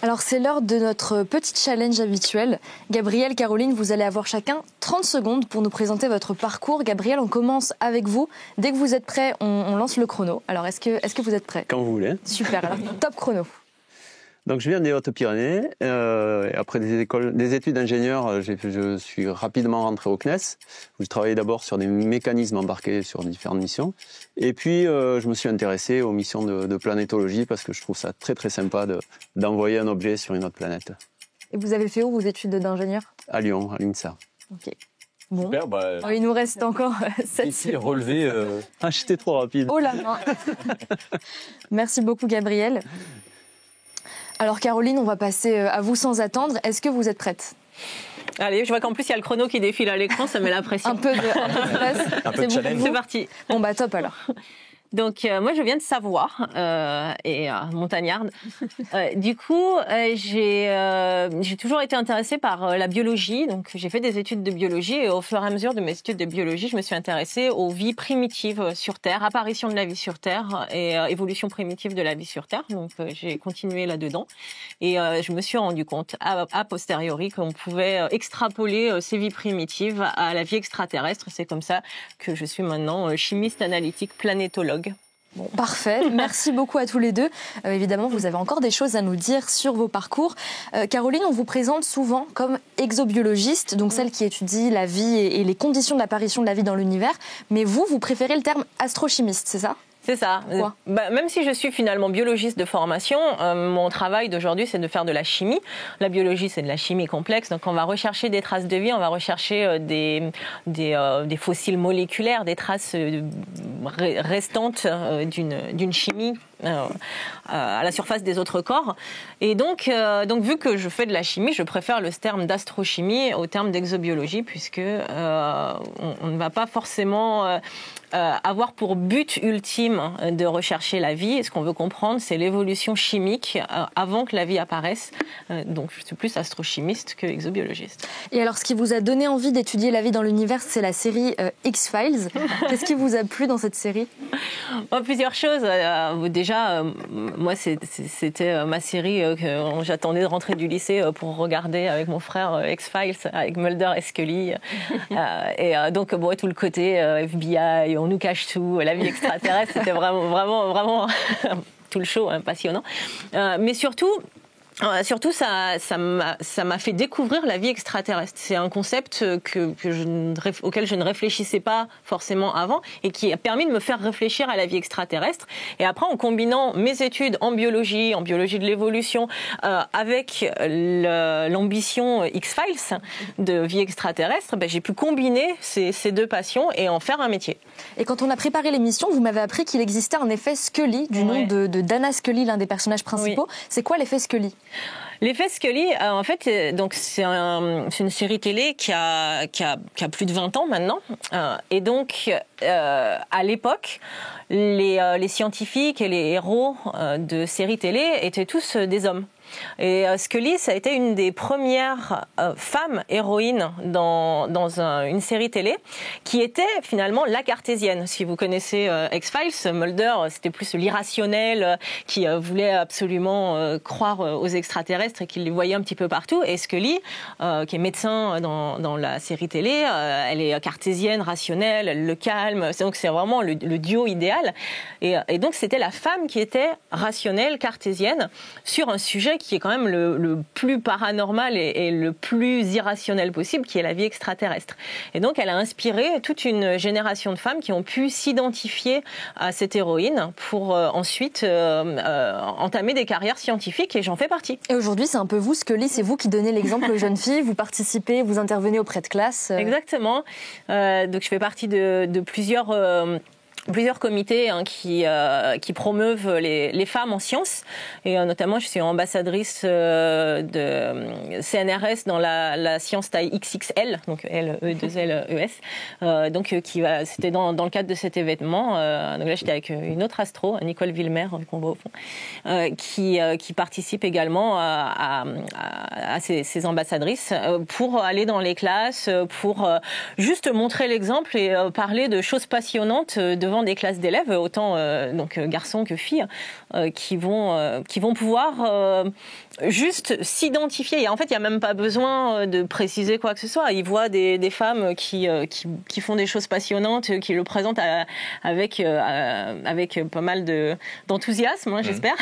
S3: Alors c'est l'heure de notre petit challenge habituel. Gabriel, Caroline, vous allez avoir chacun 30 secondes pour nous présenter votre parcours. Gabriel, on commence avec vous. Dès que vous êtes prêts, on lance le chrono. Alors est-ce que vous êtes prêts?
S4: Quand vous voulez.
S3: Super, alors top chrono.
S4: Donc je viens des Hautes-Pyrénées. Après des études d'ingénieur, je suis rapidement rentré au CNES, où je travaillais d'abord sur des mécanismes embarqués sur différentes missions. Et puis je me suis intéressé aux missions de planétologie parce que je trouve ça très très sympa d'envoyer un objet sur une autre planète.
S3: Et vous avez fait où vos études d'ingénieur?
S4: À Lyon, à l'INSA.
S3: Ok. Bon.
S1: Super,
S3: Il nous reste encore 7
S1: ici, relevé.
S4: Ah, j'étais trop rapide.
S3: Oh la main. Merci beaucoup, Gabriel. Alors Caroline, on va passer à vous sans attendre. Est-ce que vous êtes prête?
S10: Allez, je vois qu'en plus il y a le chrono qui défile à l'écran, ça met la pression.
S3: Un peu de stress.
S1: Un peu de challenge.
S10: C'est parti.
S3: Bon top alors.
S10: Donc moi je viens de Savoie et montagnarde. Du coup j'ai toujours été intéressée par la biologie, donc j'ai fait des études de biologie et au fur et à mesure de mes études de biologie, je me suis intéressée aux vies primitives sur Terre, apparition de la vie sur Terre et évolution primitive de la vie sur Terre. Donc j'ai continué là-dedans et je me suis rendu compte a posteriori qu'on pouvait extrapoler ces vies primitives à la vie extraterrestre. C'est comme ça que je suis maintenant chimiste analytique planétologue.
S3: Bon, parfait. Merci beaucoup à tous les deux. Évidemment, vous avez encore des choses à nous dire sur vos parcours. Caroline, on vous présente souvent comme exobiologiste, donc celle qui étudie la vie et les conditions d'apparition de la vie dans l'univers. Mais vous préférez le terme astrochimiste, c'est ça ?
S10: C'est ça. Même si je suis finalement biologiste de formation, mon travail d'aujourd'hui, c'est de faire de la chimie. La biologie, c'est de la chimie complexe. Donc, on va rechercher des traces de vie, on va rechercher des fossiles moléculaires, des traces restantes d'une chimie à la surface des autres corps. Et donc, vu que je fais de la chimie, je préfère le terme d'astrochimie au terme d'exobiologie, puisque on ne va pas forcément avoir pour but ultime de rechercher la vie. Et ce qu'on veut comprendre, c'est l'évolution chimique avant que la vie apparaisse. Donc, je suis plus astrochimiste que exobiologiste.
S3: Et alors, ce qui vous a donné envie d'étudier la vie dans l'univers, c'est la série X-Files. Qu'est-ce qui vous a plu dans cette série ?
S10: Plusieurs choses. Déjà, moi, c'était ma série que j'attendais de rentrer du lycée pour regarder avec mon frère X-Files, avec Mulder et Scully. Donc, tout le côté FBI, on nous cache tout, la vie extraterrestre, c'était vraiment tout le show, passionnant. Mais surtout, ça m'a fait découvrir la vie extraterrestre. C'est un concept auquel je ne réfléchissais pas forcément avant et qui a permis de me faire réfléchir à la vie extraterrestre. Et après, en combinant mes études en biologie de l'évolution, avec l'ambition X-Files de vie extraterrestre, j'ai pu combiner ces deux passions et en faire un métier.
S3: Et quand on a préparé l'émission, vous m'avez appris qu'il existait un effet Scully, du nom de Dana Scully, l'un des personnages principaux. Oui. C'est quoi l'effet Scully ?
S10: L'effet Scully, en fait, donc c'est une série télé qui a plus de 20 ans maintenant. Et donc, à l'époque, les scientifiques et les héros de séries télé étaient tous des hommes. Et Scully, ça a été une des premières femmes héroïnes dans une série télé qui était finalement la cartésienne. Si vous connaissez X-Files, Mulder, c'était plus l'irrationnel qui voulait absolument croire aux extraterrestres et qui les voyait un petit peu partout. Et Scully, qui est médecin dans la série télé, elle est cartésienne, rationnelle, elle le calme. Donc c'est vraiment le duo idéal. Et donc c'était la femme qui était rationnelle, cartésienne, sur un sujet qui est quand même le plus paranormal et le plus irrationnel possible, qui est la vie extraterrestre. Et donc elle a inspiré toute une génération de femmes qui ont pu s'identifier à cette héroïne pour ensuite entamer des carrières scientifiques, et j'en fais partie.
S3: Et aujourd'hui, c'est un peu vous, Scully, c'est vous qui donnez l'exemple aux jeunes filles, vous participez, vous intervenez auprès de classes.
S10: Exactement. Donc je fais partie de plusieurs comités qui promeuvent les femmes en sciences, et notamment je suis ambassadrice de CNRS dans la science taille XXL, donc LE2LES, donc c'était dans le cadre de cet événement. Donc là j'étais avec une autre astro, Nicole Villemer, qu'on voit au fond, qui participe également à ces ambassadrices pour aller dans les classes, pour juste montrer l'exemple et parler de choses passionnantes devant des classes d'élèves, autant donc garçons que filles, qui vont pouvoir juste s'identifier. Et en fait, il n'y a même pas besoin de préciser quoi que ce soit. Ils voient des femmes qui font des choses passionnantes, qui le présentent avec pas mal d'enthousiasme, j'espère.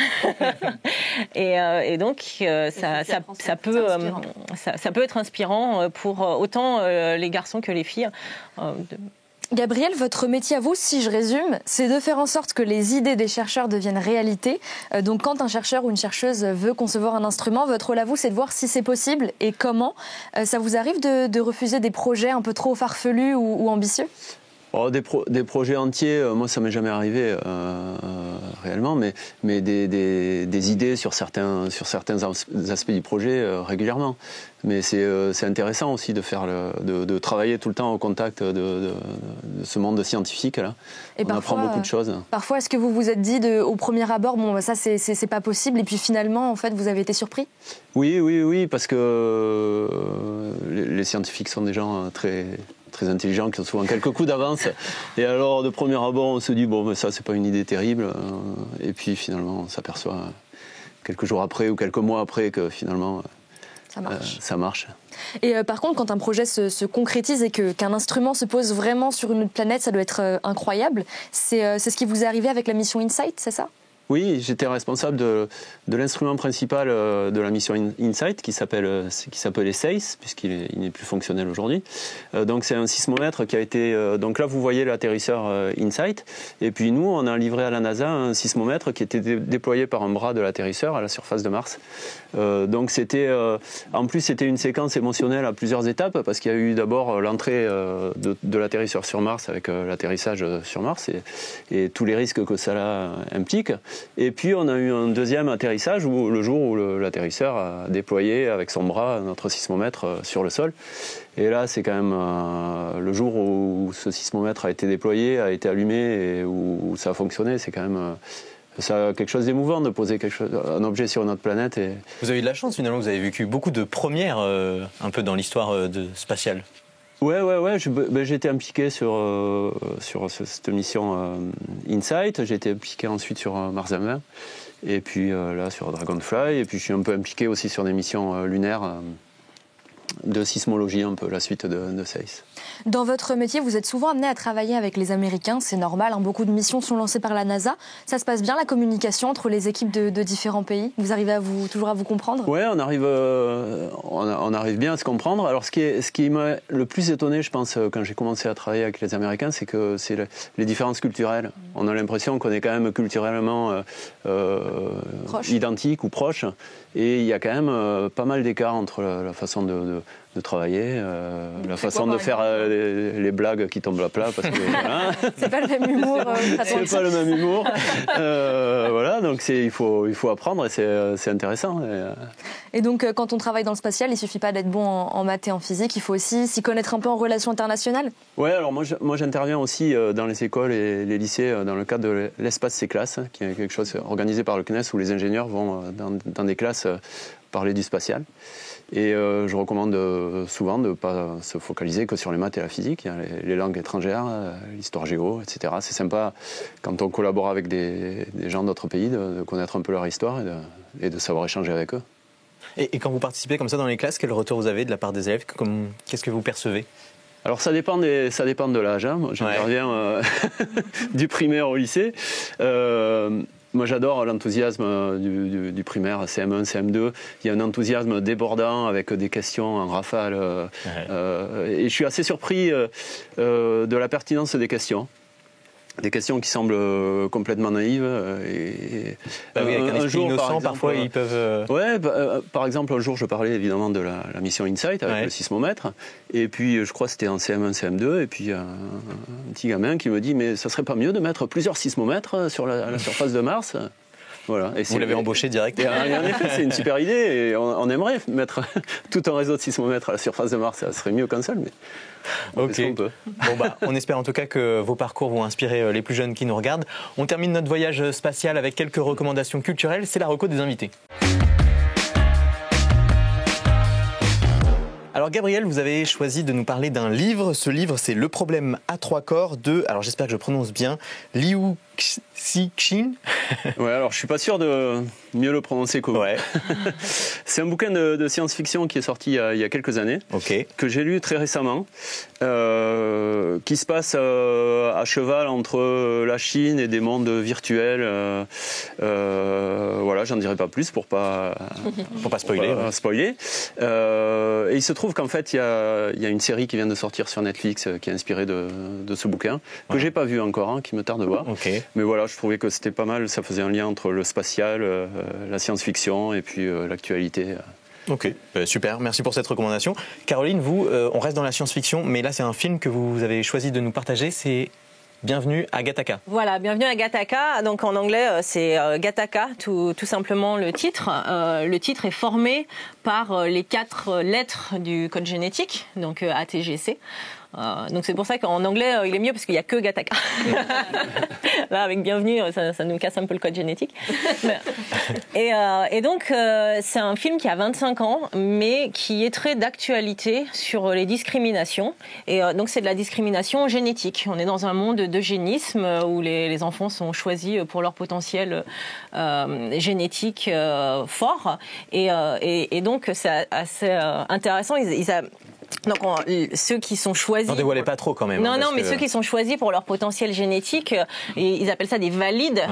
S10: Et donc, ça peut être inspirant pour autant les garçons que les filles.
S3: Gabrielle, votre métier à vous, si je résume, c'est de faire en sorte que les idées des chercheurs deviennent réalité. Donc quand un chercheur ou une chercheuse veut concevoir un instrument, votre rôle à vous, c'est de voir si c'est possible et comment. Ça vous arrive de refuser des projets un peu trop farfelus ou ambitieux ?
S4: Des projets entiers, moi ça m'est jamais arrivé réellement, mais des idées sur certains aspects du projet régulièrement. Mais c'est intéressant aussi de travailler tout le temps au contact de ce monde scientifique là.
S3: Et
S4: on apprend beaucoup de choses.
S3: Parfois, est-ce que vous vous êtes dit au premier abord, ça c'est pas possible, et puis finalement en fait vous avez été surpris ?
S4: Oui, parce que les scientifiques sont des gens très intelligents, qui ont souvent quelques coups d'avance. Et alors, de premier abord, on se dit, ça, c'est pas une idée terrible. Et puis, finalement, on s'aperçoit quelques jours après ou quelques mois après que, finalement, ça marche.
S3: Et par contre, quand un projet se concrétise et qu'un instrument se pose vraiment sur une autre planète, ça doit être incroyable. C'est ce qui vous est arrivé avec la mission InSight, c'est ça ?
S4: Oui, j'étais responsable de l'instrument principal de la mission InSight qui s'appelait SEIS, puisqu'il n'est plus fonctionnel aujourd'hui. Donc c'est un sismomètre qui a été... donc là, vous voyez l'atterrisseur InSight. Et puis nous, on a livré à la NASA un sismomètre qui était déployé par un bras de l'atterrisseur à la surface de Mars. Donc en plus, c'était une séquence émotionnelle à plusieurs étapes, parce qu'il y a eu d'abord l'entrée de l'atterrisseur sur Mars avec l'atterrissage sur Mars et tous les risques que cela implique. Et puis on a eu un deuxième atterrissage le jour où l'atterrisseur a déployé avec son bras notre sismomètre sur le sol. Et là, c'est quand même le jour où ce sismomètre a été déployé, a été allumé et où ça a fonctionné. C'est quand même ça quelque chose d'émouvant de poser un objet sur notre planète. Et...
S1: Vous avez eu de la chance finalement, vous avez vécu beaucoup de premières un peu dans l'histoire spatiale.
S4: Ouais. J'ai été impliqué sur cette mission InSight. J'ai été impliqué ensuite sur Mars 20 et puis là sur Dragonfly. Et puis je suis un peu impliqué aussi sur des missions lunaires de sismologie, un peu la suite de SEIS.
S3: Dans votre métier, vous êtes souvent amené à travailler avec les Américains, c'est normal, beaucoup de missions sont lancées par la NASA. Ça se passe bien la communication entre les équipes de différents pays ? Vous arrivez toujours à vous comprendre ?
S4: Oui, on arrive bien à se comprendre. Alors ce qui m'a le plus étonné, je pense, quand j'ai commencé à travailler avec les Américains, c'est que c'est les différences culturelles. On a l'impression qu'on est quand même culturellement identiques ou proches. Et il y a quand même pas mal d'écarts entre la façon de de travailler, la façon de faire les blagues qui tombent à plat. Parce que, hein,
S3: c'est pas le même humour.
S4: C'est pas le même humour. Voilà, donc il faut apprendre et c'est intéressant.
S3: Et donc, quand on travaille dans le spatial, il suffit pas d'être bon en maths et en physique, il faut aussi s'y connaître un peu en relations internationales.
S4: Ouais, alors moi j'interviens aussi dans les écoles et les lycées dans le cadre de l'espace C-Classes, qui est quelque chose organisé par le CNES où les ingénieurs vont dans des classes parler du spatial. Et je recommande souvent de ne pas se focaliser que sur les maths et la physique. Il y a les langues étrangères, l'histoire géo, etc. C'est sympa quand on collabore avec des gens d'autres pays de connaître un peu leur histoire et de savoir échanger avec eux.
S1: Et quand vous participez comme ça dans les classes, quel retour vous avez de la part des élèves? Qu'est-ce que vous percevez?
S4: Alors ça dépend de l'âge. Hein. J'interviens du primaire au lycée. Moi j'adore l'enthousiasme du primaire, CM1, CM2. Il y a un enthousiasme débordant avec des questions en rafale. Et je suis assez surpris de la pertinence des questions. Des questions qui semblent complètement naïves.
S1: Avec un esprit innocent, parfois ils peuvent...
S4: par exemple, un jour, je parlais évidemment de la mission InSight avec le sismomètre. Et puis, je crois que c'était en CM1, CM2. Et puis, il y a un petit gamin qui me dit « Mais ça serait pas mieux de mettre plusieurs sismomètres sur la surface de Mars ?» Voilà. Et
S1: vous l'avez embauché direct.
S4: Et en effet, c'est une super idée. Et on aimerait mettre tout un réseau de sismomètres à la surface de Mars. Ça serait mieux qu'un seul, mais
S1: ok. On espère en tout cas que vos parcours vont inspirer les plus jeunes qui nous regardent. On termine notre voyage spatial avec quelques recommandations culturelles. C'est la reco des invités. Alors Gabriel, vous avez choisi de nous parler d'un livre. Ce livre, c'est Le problème à trois corps de, alors j'espère que je prononce bien, Liu Cixin.
S4: Ouais, alors je suis pas sûr de mieux le prononcer que vous. Ouais. C'est un bouquin de science-fiction qui est sorti il y a quelques années, que j'ai lu très récemment, qui se passe à cheval entre la Chine et des mondes virtuels. Voilà, j'en dirai pas plus pour pas spoiler. Et il se trouve qu'en fait, il y a une série qui vient de sortir sur Netflix qui est inspirée de ce bouquin, que j'ai pas vu encore, qui me tarde de voir. Mais voilà, je trouvais que c'était pas mal, ça faisait un lien entre le spatial, la science-fiction et puis l'actualité.
S1: Ok, super, merci pour cette recommandation. Caroline, vous, on reste dans la science-fiction, mais là c'est un film que vous avez choisi de nous partager, c'est Bienvenue à Gattaca.
S10: Voilà, Bienvenue à Gattaca. Donc en anglais, c'est Gattaca, tout simplement le titre. Le titre est formé par les 4 lettres du code génétique, donc ATGC. Donc c'est pour ça qu'en anglais il est mieux parce qu'il n'y a que Gattaca. Là avec Bienvenue ça nous casse un peu le code génétique. Et donc c'est un film qui a 25 ans mais qui est très d'actualité sur les discriminations. Et donc c'est de la discrimination génétique. On est dans un monde d'eugénisme où les enfants sont choisis pour leur potentiel génétique fort. Et donc c'est assez intéressant. Donc ceux qui sont choisis...
S1: N'en dévoilez pas trop quand même.
S10: Non, mais ceux qui sont choisis pour leur potentiel génétique, ils appellent ça des valides.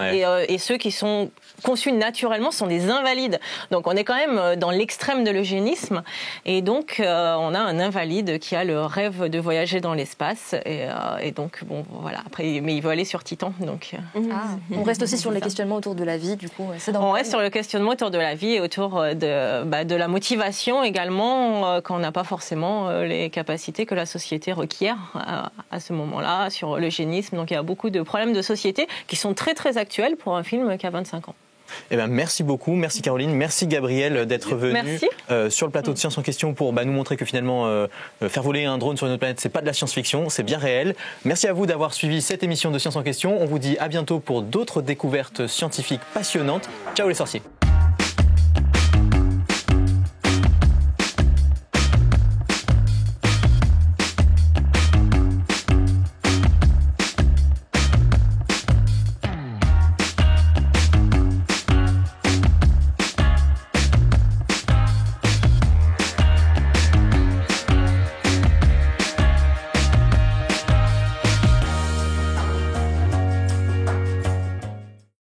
S10: Et ceux qui sont conçus naturellement sont des invalides. Donc on est quand même dans l'extrême de l'eugénisme. Et donc on a un invalide qui a le rêve de voyager dans l'espace. Et donc bon voilà. Après, mais il veut aller sur Titan. Donc.
S3: On reste aussi sur les questionnements autour de la vie. Du coup,
S10: on reste sur le questionnement autour de la vie et autour de la motivation également quand on n'a pas forcément les capacités que la société requiert à ce moment-là, sur l'eugénisme. Donc il y a beaucoup de problèmes de société qui sont très très actuels pour un film qui a 25 ans.
S1: Eh ben, merci beaucoup, merci Caroline, merci Gabriel d'être venu sur le plateau de Science en Question pour nous montrer que finalement faire voler un drone sur une autre planète, c'est pas de la science-fiction, c'est bien réel. Merci à vous d'avoir suivi cette émission de Science en Question. On vous dit à bientôt pour d'autres découvertes scientifiques passionnantes. Ciao les sorciers.